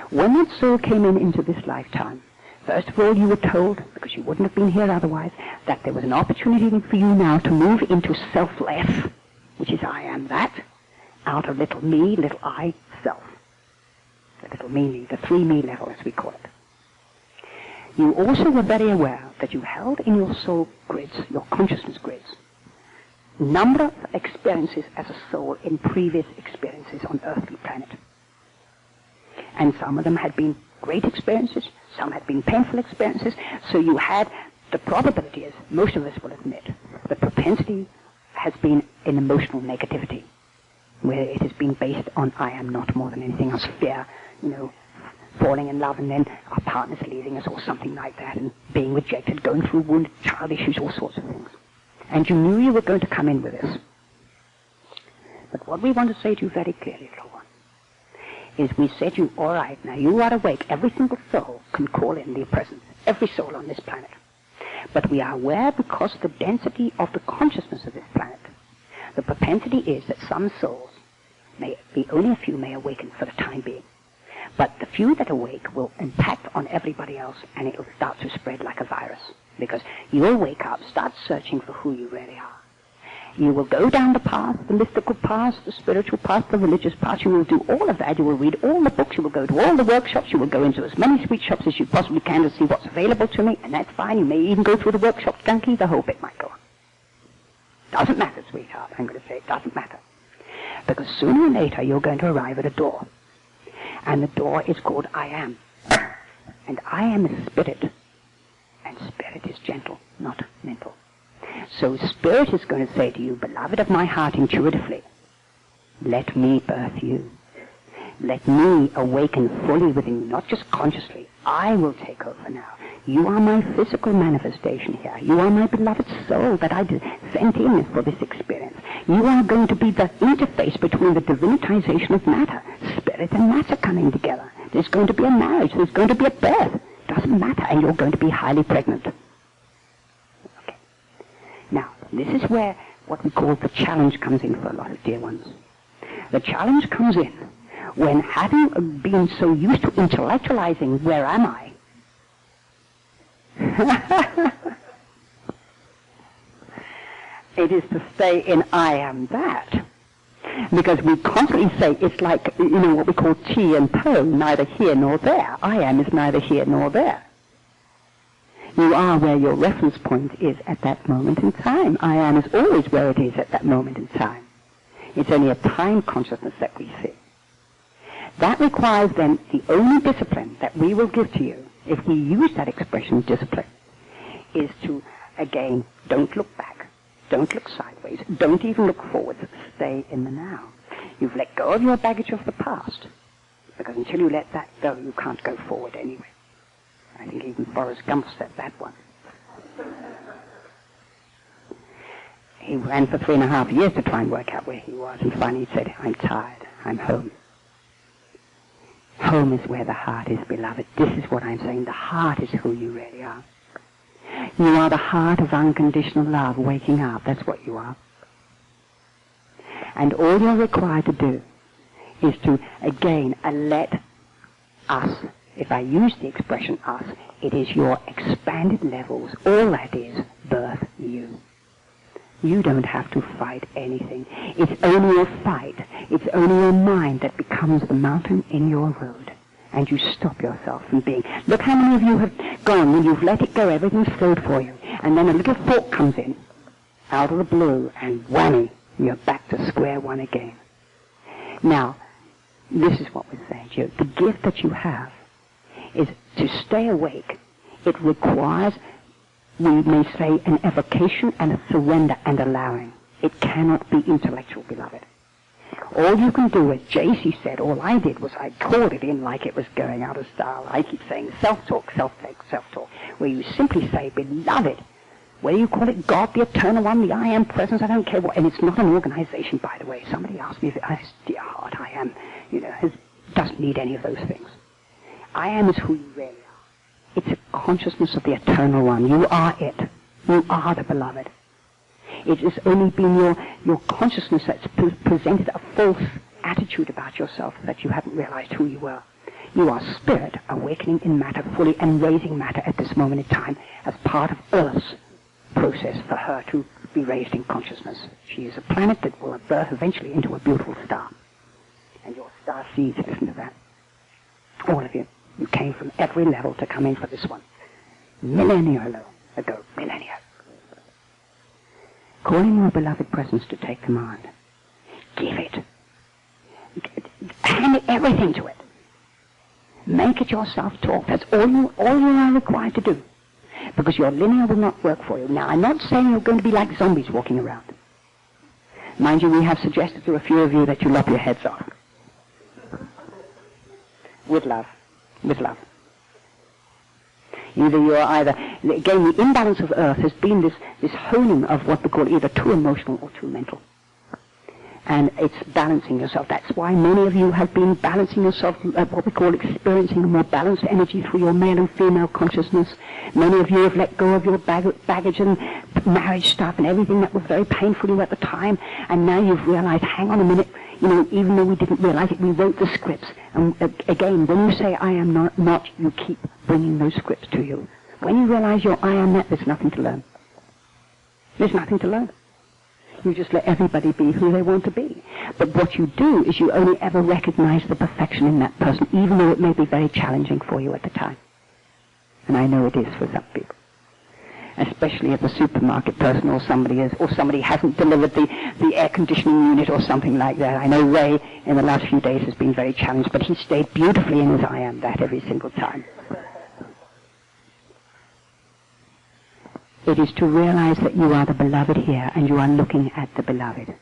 When that soul came into this lifetime, first of all, you were told, because you wouldn't have been here otherwise, that there was an opportunity for you now to move into selfless, which is I am that, out of little me, little I, self. The little me, the 3-me level, as we call it. You also were very aware that you held in your soul grids, your consciousness grids, number of experiences as a soul in previous experiences on earthly planet. And some of them had been great experiences, some had been painful experiences, so you had, the probability is, most of us will admit, the propensity has been in emotional negativity, where it has been based on I am not more than anything else, fear, falling in love and then our partners leaving us or something like that, and being rejected, going through wounded child issues, all sorts of things. And you knew you were going to come in with this. But what we want to say to you very clearly, little one, is we said to you, all right, now you are awake. Every single soul can call in the presence. Every soul on this planet. But we are aware because of the density of the consciousness of this planet. The propensity is that some souls, may be only a few, may awaken for the time being. But the few that awake will impact on everybody else, and it will start to spread like a virus. Because you will wake up, start searching for who you really are. You will go down the path, the mystical path, the spiritual path, the religious path. You will do all of that. You will read all the books. You will go to all the workshops. You will go into as many sweet shops as you possibly can to see what's available to me, and that's fine. You may even go through the workshops, gunky, the whole bit might go on. Doesn't matter, sweetheart. I'm going to say it doesn't matter. Because sooner or later you're going to arrive at a door. And the door is called I am. And I am is spirit. And spirit is gentle, not mental. So spirit is going to say to you, beloved of my heart intuitively, let me birth you. Let me awaken fully within you, not just consciously. I will take over now. You are my physical manifestation here. You are my beloved soul that I sent in for this experience. You are going to be the interface between the divinitization of matter, spirit and matter coming together. There's going to be a marriage. There's going to be a birth. Doesn't matter. And you're going to be highly pregnant. Okay. Now, this is where what we call the challenge comes in for a lot of dear ones. The challenge comes in when, having been so used to intellectualizing where am I, it is to stay in I am that. Because we constantly say it's like, what we call tea and po, neither here nor there. I am is neither here nor there. You are where your reference point is at that moment in time. I am is always where it is at that moment in time. It's only a time consciousness that we see. That requires then the only discipline that we will give to you, if we use that expression discipline, is to, again, don't look back. Don't look sideways. Don't even look forwards. Stay in the now. You've let go of your baggage of the past. Because until you let that go, you can't go forward anyway. I think even Forrest Gump said that one. He ran for 3.5 years to try and work out where he was. And finally he said, I'm tired. I'm home. Home is where the heart is, beloved. This is what I'm saying. The heart is who you really are. You are the heart of unconditional love waking up. That's what you are. And all you're required to do is to, again, let us, if I use the expression us, it is your expanded levels. All that is birth you. You don't have to fight anything. It's only a fight. It's only your mind that becomes the mountain in your road. And you stop yourself from being. Look how many of you have gone when you've let it go, everything's flowed for you. And then a little thought comes in, out of the blue, and whammy, you're back to square one again. Now, this is what we're saying to you. The gift that you have is to stay awake. It requires, we may say, an evocation and a surrender and allowing. It cannot be intellectual, beloved. All you can do, as J.C. said, all I did was I called it in like it was going out of style. I keep saying self-talk, self-talk, self-talk, where you simply say, beloved, whether you call it God, the eternal one, the I am presence, I don't care what, and it's not an organization, by the way. Somebody asked me if dear heart, I am, doesn't need any of those things. I am is who you really are. It's a consciousness of the eternal one. You are it. You are the beloved. It has only been your consciousness that's presented a false attitude about yourself that you haven't realized who you were. You are spirit awakening in matter fully and raising matter at this moment in time as part of Earth's process for her to be raised in consciousness. She is a planet that will birth eventually into a beautiful star. And your star seeds, listen to that. All of you. You came from every level to come in for this one. Millennia ago. Millennia. Calling your beloved presence to take command. Give it. Hand everything to it. Make it your self-talk. That's all you are required to do. Because your linear will not work for you. Now, I'm not saying you're going to be like zombies walking around. Mind you, we have suggested to a few of you that you lop your heads off. With love. With love. Again, the imbalance of Earth has been this honing of what we call either too emotional or too mental. And it's balancing yourself. That's why many of you have been balancing yourself, what we call experiencing a more balanced energy through your male and female consciousness. Many of you have let go of your baggage and marriage stuff and everything that was very painful to you at the time. And now you've realized, hang on a minute, even though we didn't realize it, we wrote the scripts. And again, when you say, I am not, you keep bringing those scripts to you. When you realize you're I am that, there's nothing to learn. There's nothing to learn. You just let everybody be who they want to be. But what you do is you only ever recognize the perfection in that person, even though it may be very challenging for you at the time. And I know it is for some people. Especially if a supermarket person or somebody hasn't delivered the air conditioning unit or something like that. I know Ray in the last few days has been very challenged, but he stayed beautifully in his I am that every single time. It is to realize that you are the beloved here and you are looking at the beloved.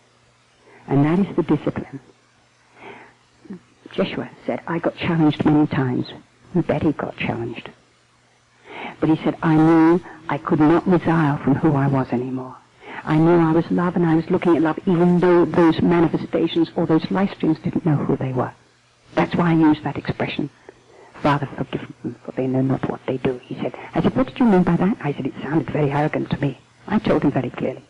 And that is the discipline. Joshua said, I got challenged many times. And Betty got challenged. But he said, I knew I could not resile from who I was anymore. I knew I was love and I was looking at love even though those manifestations or those life streams didn't know who they were. That's why I used that expression. Father, forgive them, for they know not what they do. I said, what did you mean by that? I said, it sounded very arrogant to me. I told him very clearly.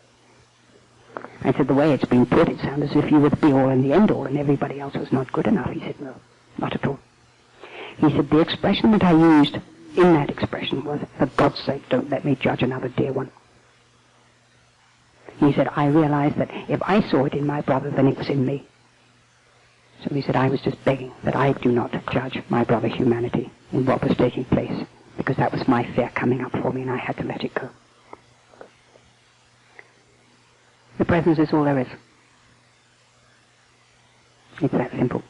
I said, the way it's been put, it sounds as if you were the be-all and the end-all and everybody else was not good enough. He said, no, not at all. He said, the expression that I used in that expression was, for God's sake, don't let me judge another dear one. He said, I realized that if I saw it in my brother, then it was in me. So he said, I was just begging that I do not judge my brother humanity in what was taking place, because that was my fear coming up for me and I had to let it go. The presence is all there is. It's that simple.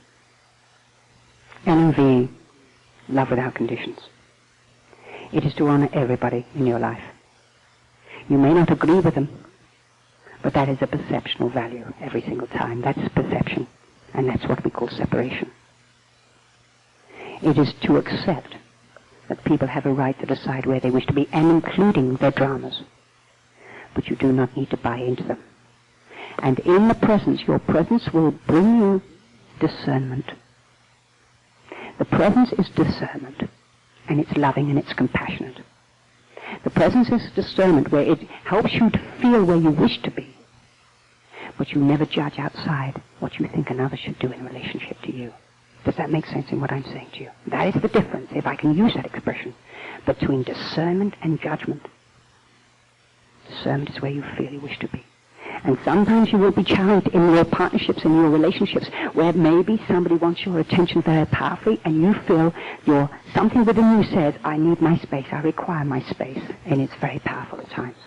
LMV, love without conditions. It is to honor everybody in your life. You may not agree with them, but that is a perceptual value every single time. That's perception. And that's what we call separation. It is to accept that people have a right to decide where they wish to be, and including their dramas. But you do not need to buy into them. And in the presence, your presence will bring you discernment. The presence is discernment, and it's loving and it's compassionate. The presence is discernment, where it helps you to feel where you wish to be, but you never judge outside what you think another should do in relationship to you. Does that make sense in what I'm saying to you? That is the difference, if I can use that expression, between discernment and judgment. Discernment is where you feel you wish to be. And sometimes you will be challenged in your partnerships and your relationships where maybe somebody wants your attention very powerfully and you feel something within you says, I need my space, I require my space. And it's very powerful at times.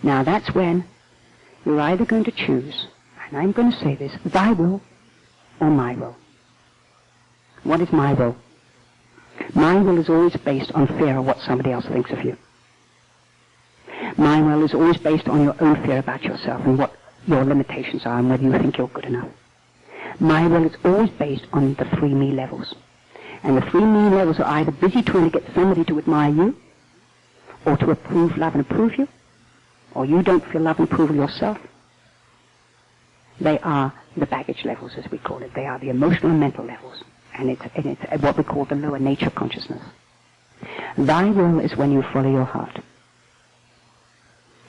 Now that's when you're either going to choose, and I'm going to say this, thy will or my will. What is my will? My will is always based on fear of what somebody else thinks of you. My will is always based on your own fear about yourself and what your limitations are and whether you think you're good enough. My will is always based on the 3 me levels. And the 3 me levels are either busy trying to get somebody to admire you, or to approve, love, and approve you, or you don't feel love and approval yourself. They are the baggage levels, as we call it. They are the emotional and mental levels. And it's what we call the lower nature consciousness. Thy will is when you follow your heart.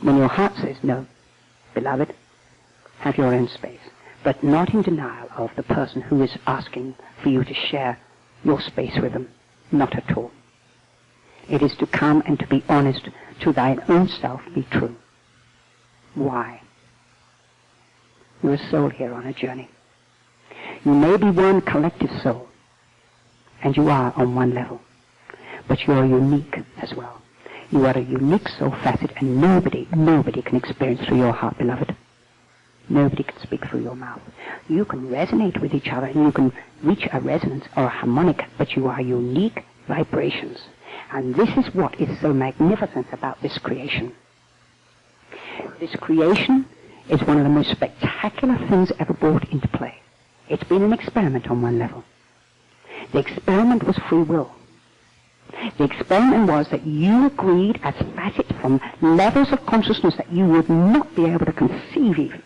When your heart says, no, beloved, have your own space, but not in denial of the person who is asking for you to share your space with them. Not at all. It is to come and to be honest, to thine own self be true. Why? You're a soul here on a journey. You may be one collective soul, and you are on one level, but you are unique as well. You are a unique soul facet, and nobody can experience through your heart, beloved. Nobody can speak through your mouth. You can resonate with each other, and you can reach a resonance or a harmonic, but you are unique vibrations. And this is what is so magnificent about this creation. This creation is one of the most spectacular things ever brought into play. It's been an experiment on one level. The experiment was free will. The experiment was that you agreed as facets from levels of consciousness that you would not be able to conceive even.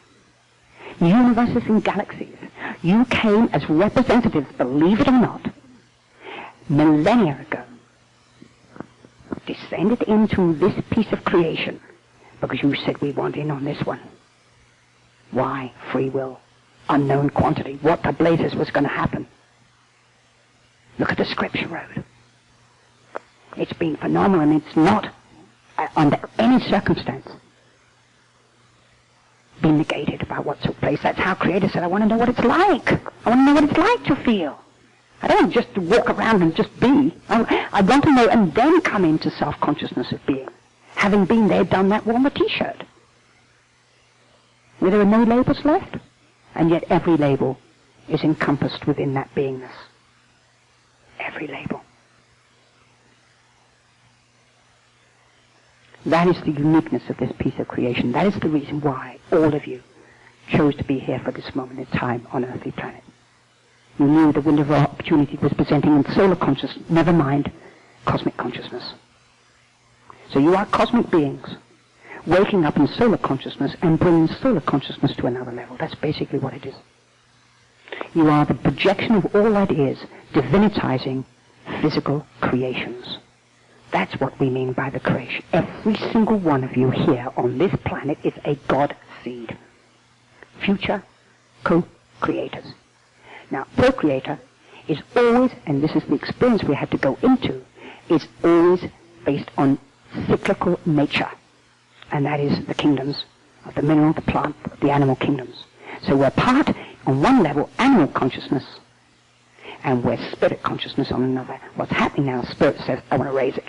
Universes and galaxies. You came as representatives, believe it or not, millennia ago, descended into this piece of creation because you said we want in on this one. Why? Free will. Unknown quantity. What the blazes was going to happen. Look at the scripture road. It's been phenomenal, and it's not, under any circumstance, been negated about what took place. That's how Creator said, I want to know what it's like. I want to know what it's like to feel. I don't want just to walk around and just be. I want to know and then come into self-consciousness of being. Having been there, done that, worn the T-shirt. Where there are no labels left, and yet every label is encompassed within that beingness. Every label. That is the uniqueness of this piece of creation. That is the reason why all of you chose to be here for this moment in time on an earthly planet. You knew the window of opportunity was presenting in solar consciousness, never mind cosmic consciousness. So you are cosmic beings, waking up in solar consciousness and bringing solar consciousness to another level. That's basically what it is. You are the projection of all that is, divinitizing physical creations. That's what we mean by the creation. Every single one of you here on this planet is a God seed. Future co-creators. Now, procreator is always, and this is the experience we had to go into, is always based on cyclical nature. And that is the kingdoms of the mineral, the plant, the animal kingdoms. So we're part, on one level, animal consciousness, and we're spirit consciousness on another. What's happening now, spirit says, I want to raise it.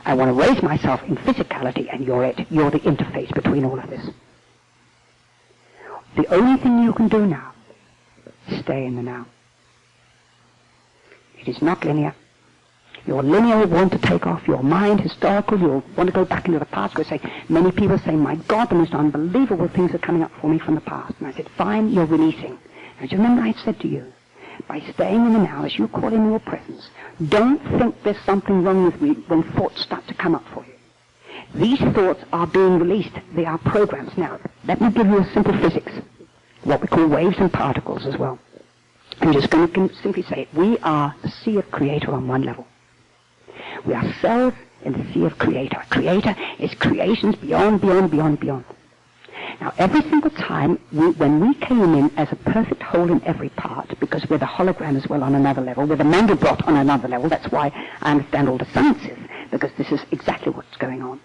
I want to raise myself in physicality, and you're it. You're the interface between all of this. The only thing you can do now is stay in the now. It is not linear. Your linear will want to take off. Your mind, historical, you'll want to go back into the past. We'll say, many people say, my God, the most unbelievable things are coming up for me from the past. And I said, fine, you're releasing. And do you remember I said to you, by staying in the now, as you call in your presence, don't think there's something wrong with me when thoughts start to come up for you. These thoughts are being released. They are programs. Now, let me give you a simple physics, what we call waves and particles as well. I'm just going to simply say it. We are a sea of creator on one level. We are cells in the sea of Creator. Creator is creations beyond, beyond, beyond, beyond. Now, every single time, when we came in as a perfect whole in every part, because we're the hologram as well on another level, we're the Mandelbrot on another level, that's why I understand all the sciences, because this is exactly what's going on.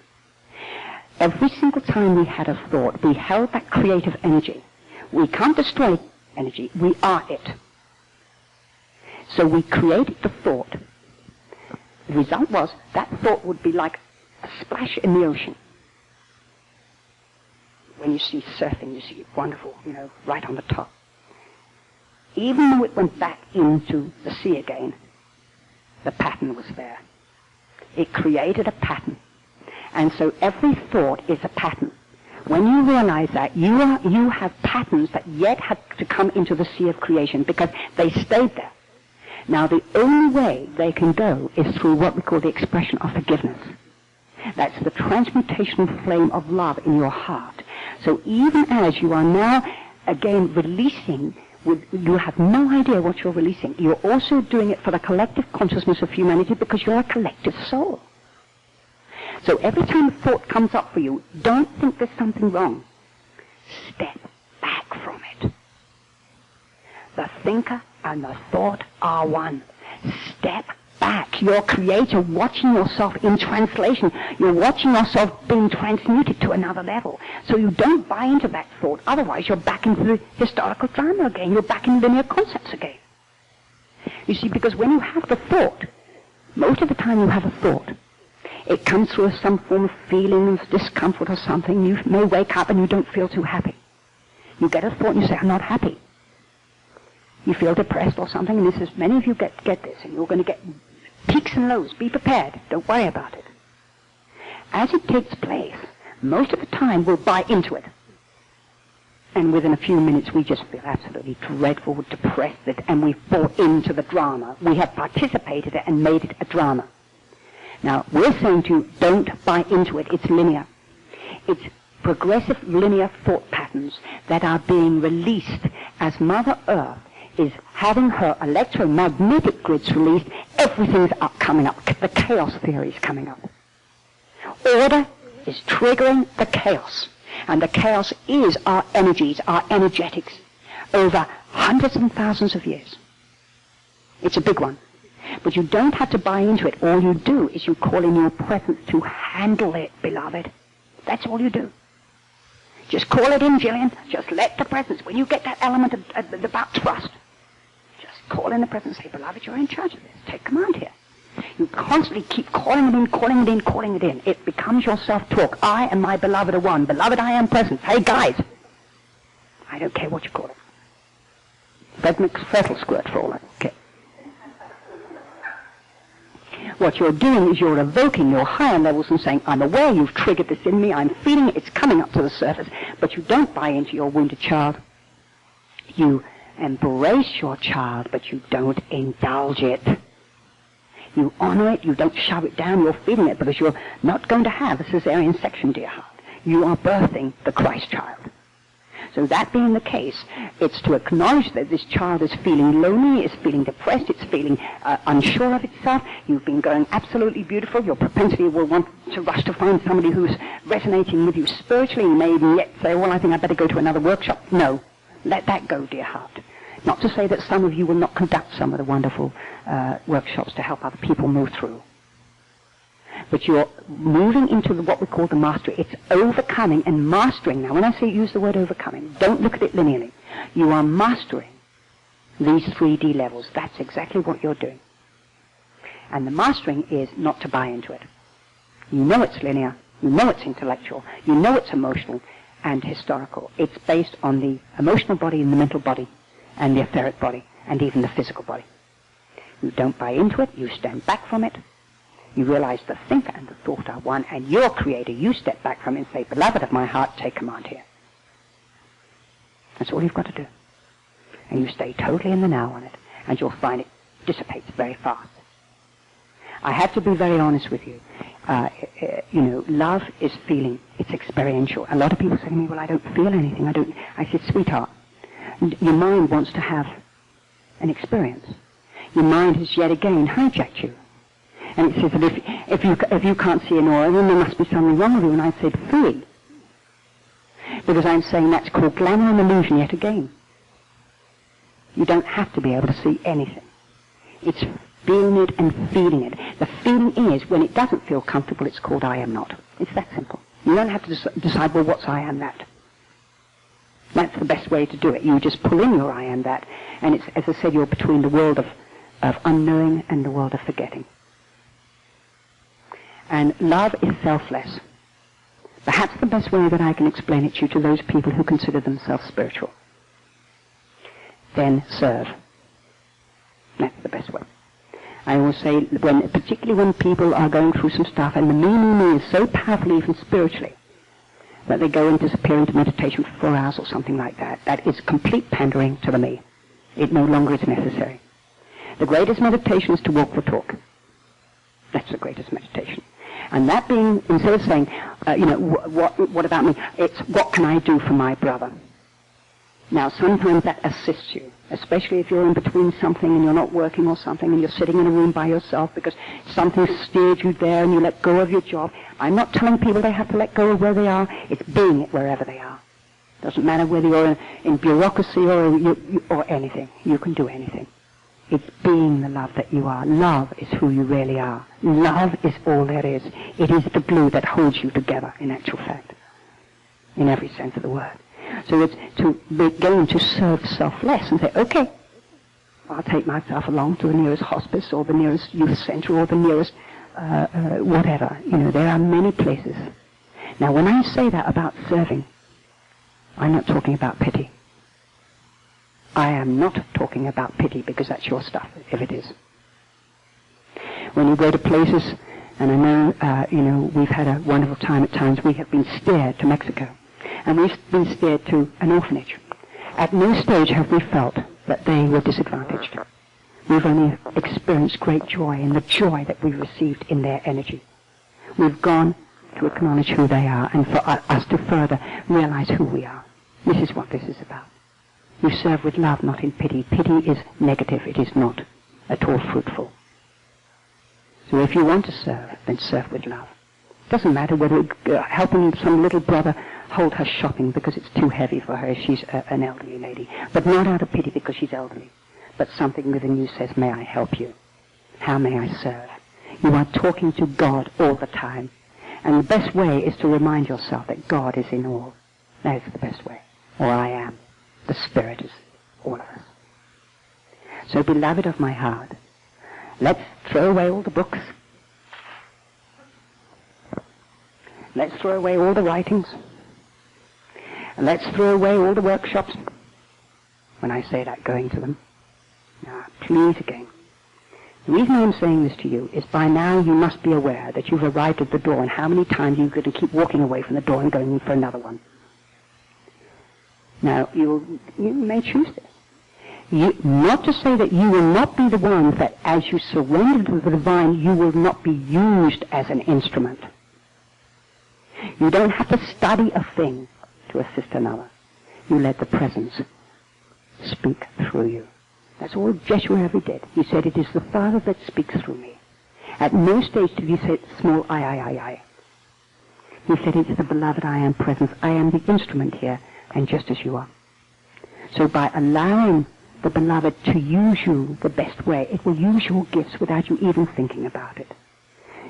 Every single time we had a thought, we held that creative energy. We can't destroy energy, we are it. So we created the thought. The result was that thought would be like a splash in the ocean. When you see surfing, you see it wonderful, right on the top. Even though it went back into the sea again, the pattern was there. It created a pattern. And so every thought is a pattern. When you realize that, you have patterns that yet have to come into the sea of creation because they stayed there. Now, the only way they can go is through what we call the expression of forgiveness. That's the transmutational flame of love in your heart. So even as you are now, again, releasing, you have no idea what you're releasing. You're also doing it for the collective consciousness of humanity because you're a collective soul. So every time a thought comes up for you, don't think there's something wrong. Step back from it. The thinker and the thought are one. Step back. You're creator watching yourself in translation. You're watching yourself being transmuted to another level. So you don't buy into that thought. Otherwise, you're back into the historical drama again. You're back in linear concepts again. You see, because when you have the thought, most of the time you have a thought, it comes through as some form of feeling of discomfort or something. You may wake up and you don't feel too happy. You get a thought and you say, I'm not happy. You feel depressed or something, and this is, many of you get this, and you're going to get peaks and lows. Be prepared. Don't worry about it. As it takes place, most of the time we'll buy into it. And within a few minutes we just feel absolutely dreadful, depressed, and we fall into the drama. We have participated in it and made it a drama. Now, we're saying to you, don't buy into it. It's linear. It's progressive linear thought patterns that are being released as Mother Earth is having her electromagnetic grids released. Everything's coming up. The chaos theory is coming up. Order is triggering the chaos. And the chaos is our energies, our energetics, over hundreds and thousands of years. It's a big one. But you don't have to buy into it. All you do is you call in your presence to handle it, beloved. That's all you do. Just call it in, Jillian. Just let the presence, when you get that element about trust, just call in the presence. Say, beloved, you're in charge of this. Take command here. You constantly keep calling it in, calling it in, calling it in. It becomes your self-talk. I and my beloved are one. Beloved, I am present. Hey, guys. I don't care what you call it. Fettle squirt for all I care. What you're doing is you're evoking your higher levels and saying, I'm aware you've triggered this in me, I'm feeling it, it's coming up to the surface, but you don't buy into your wounded child. You embrace your child, but you don't indulge it. You honor it, you don't shove it down, you're feeding it, because you're not going to have a cesarean section, dear heart. You are birthing the Christ child. So that being the case, it's to acknowledge that this child is feeling lonely, is feeling depressed, it's feeling unsure of itself. You've been going absolutely beautiful. Your propensity will want to rush to find somebody who's resonating with you spiritually. You may even yet say, well, I think I better go to another workshop. No, let that go, dear heart. Not to say that some of you will not conduct some of the wonderful workshops to help other people move through. But you're moving into what we call the mastery. It's overcoming and mastering. Now, when I say use the word overcoming, don't look at it linearly. You are mastering these 3D levels. That's exactly what you're doing. And the mastering is not to buy into it. You know it's linear. You know it's intellectual. You know it's emotional and historical. It's based on the emotional body and the mental body and the etheric body and even the physical body. You don't buy into it. You stand back from it. You realize the thinker and the thought are one, and your creator, you step back from it and say, beloved of my heart, take command here. That's all you've got to do. And you stay totally in the now on it, and you'll find it dissipates very fast. I have to be very honest with you. Love is feeling. It's experiential. A lot of people say to me, well, I don't feel anything. I said, sweetheart, your mind wants to have an experience. Your mind has yet again hijacked you. And it says that if you can't see an aura, then there must be something wrong with you. And I said, fooey. Because I'm saying that's called glamour and illusion yet again. You don't have to be able to see anything. It's being it and feeling it. The feeling is, when it doesn't feel comfortable, it's called I am not. It's that simple. You don't have to decide, well, what's I am that? That's the best way to do it. You just pull in your I am that, and it's, as I said, you're between the world of unknowing and the world of forgetting. And love is selfless. Perhaps the best way that I can explain it to those people who consider themselves spiritual. Then serve. That's the best way. I always say, particularly when people are going through some stuff and the me is so powerful even spiritually that they go and disappear into meditation for 4 hours or something like that, that is complete pandering to the me. It no longer is necessary. The greatest meditation is to walk the talk. That's the greatest meditation. And that being, instead of saying, what about me? It's, what can I do for my brother? Now, sometimes that assists you, especially if you're in between something and you're not working or something and you're sitting in a room by yourself because something steered you there and you let go of your job. I'm not telling people they have to let go of where they are. It's being it wherever they are. Doesn't matter whether you're in bureaucracy or anything. You can do anything. It's being the love that you are. Love is who you really are. Love is all there is. It is the glue that holds you together, in actual fact, in every sense of the word. So it's to begin to serve selfless and say, okay, I'll take myself along to the nearest hospice or the nearest youth center or the nearest whatever. There are many places. Now, when I say that about serving, I'm not talking about pity. I am not talking about pity because that's your stuff, if it is. When you go to places, and I know, we've had a wonderful time at times, we have been steered to Mexico, and we've been steered to an orphanage. At no stage have we felt that they were disadvantaged. We've only experienced great joy in the joy that we received in their energy. We've gone to acknowledge who they are and for us to further realize who we are. This is what this is about. You serve with love, not in pity. Pity is negative. It is not at all fruitful. So if you want to serve, then serve with love. It doesn't matter whether helping some little brother hold her shopping because it's too heavy for her if she's an elderly lady, but not out of pity because she's elderly, but something within you says, may I help you? How may I serve? You are talking to God all the time, and the best way is to remind yourself that God is in all. That is the best way, or I am. The Spirit is all of us. So, beloved of my heart, let's throw away all the books. Let's throw away all the writings. And let's throw away all the workshops. When I say that, going to them. Now, please again. The reason I'm saying this to you is by now you must be aware that you've arrived at the door and how many times you're going to keep walking away from the door and going in for another one. Now, you may choose this. Not to say that you will not be the ones that as you surrender to the divine, you will not be used as an instrument. You don't have to study a thing to assist another. You let the presence speak through you. That's all Jeshua ever did. He said, it is the Father that speaks through me. At no stage did he say small I. He said, it's the beloved I am presence. I am the instrument here, and just as you are. So by allowing the beloved to use you the best way, it will use your gifts without you even thinking about it.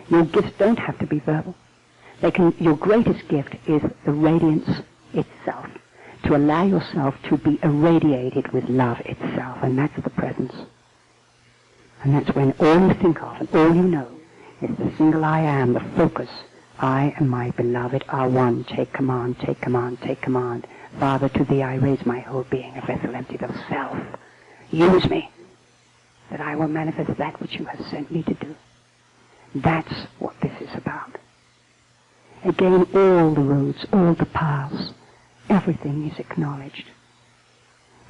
Your gifts don't have to be verbal. Your greatest gift is the radiance itself. To allow yourself to be irradiated with love itself, and that's the presence. And that's when all you think of and all you know is the single I am, the focus. I and my beloved are one. Take command, take command, take command. Father, to thee I raise my whole being, a vessel emptied of self. Use me, that I will manifest that which you have sent me to do. That's what this is about. Again, all the roads, all the paths, everything is acknowledged.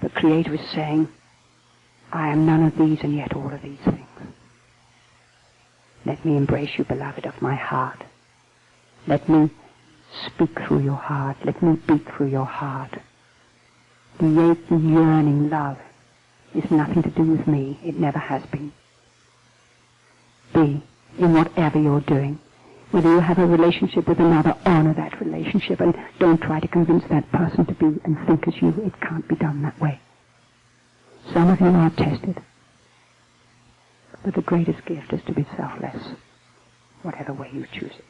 The Creator is saying, I am none of these and yet all of these things. Let me embrace you, beloved of my heart. Let me speak through your heart. Let me beat through your heart. The aching, yearning love is nothing to do with me. It never has been. Be in whatever you're doing. Whether you have a relationship with another, honor that relationship, and don't try to convince that person to be and think as you. It can't be done that way. Some of you are tested. But the greatest gift is to be selfless, whatever way you choose it.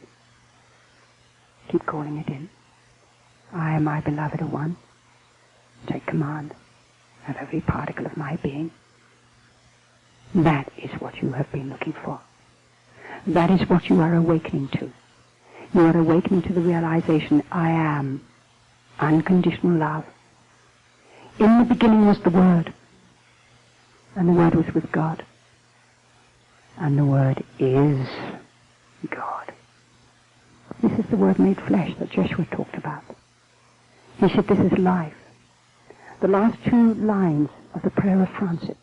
Keep calling it in. I am my beloved one. Take command of every particle of my being. That is what you have been looking for. That is what you are awakening to. You are awakening to the realization, I am unconditional love. In the beginning was the Word, and the Word was with God, and the Word is God. This is the Word made flesh that Joshua talked about. He said this is life. The last two lines of the prayer of Francis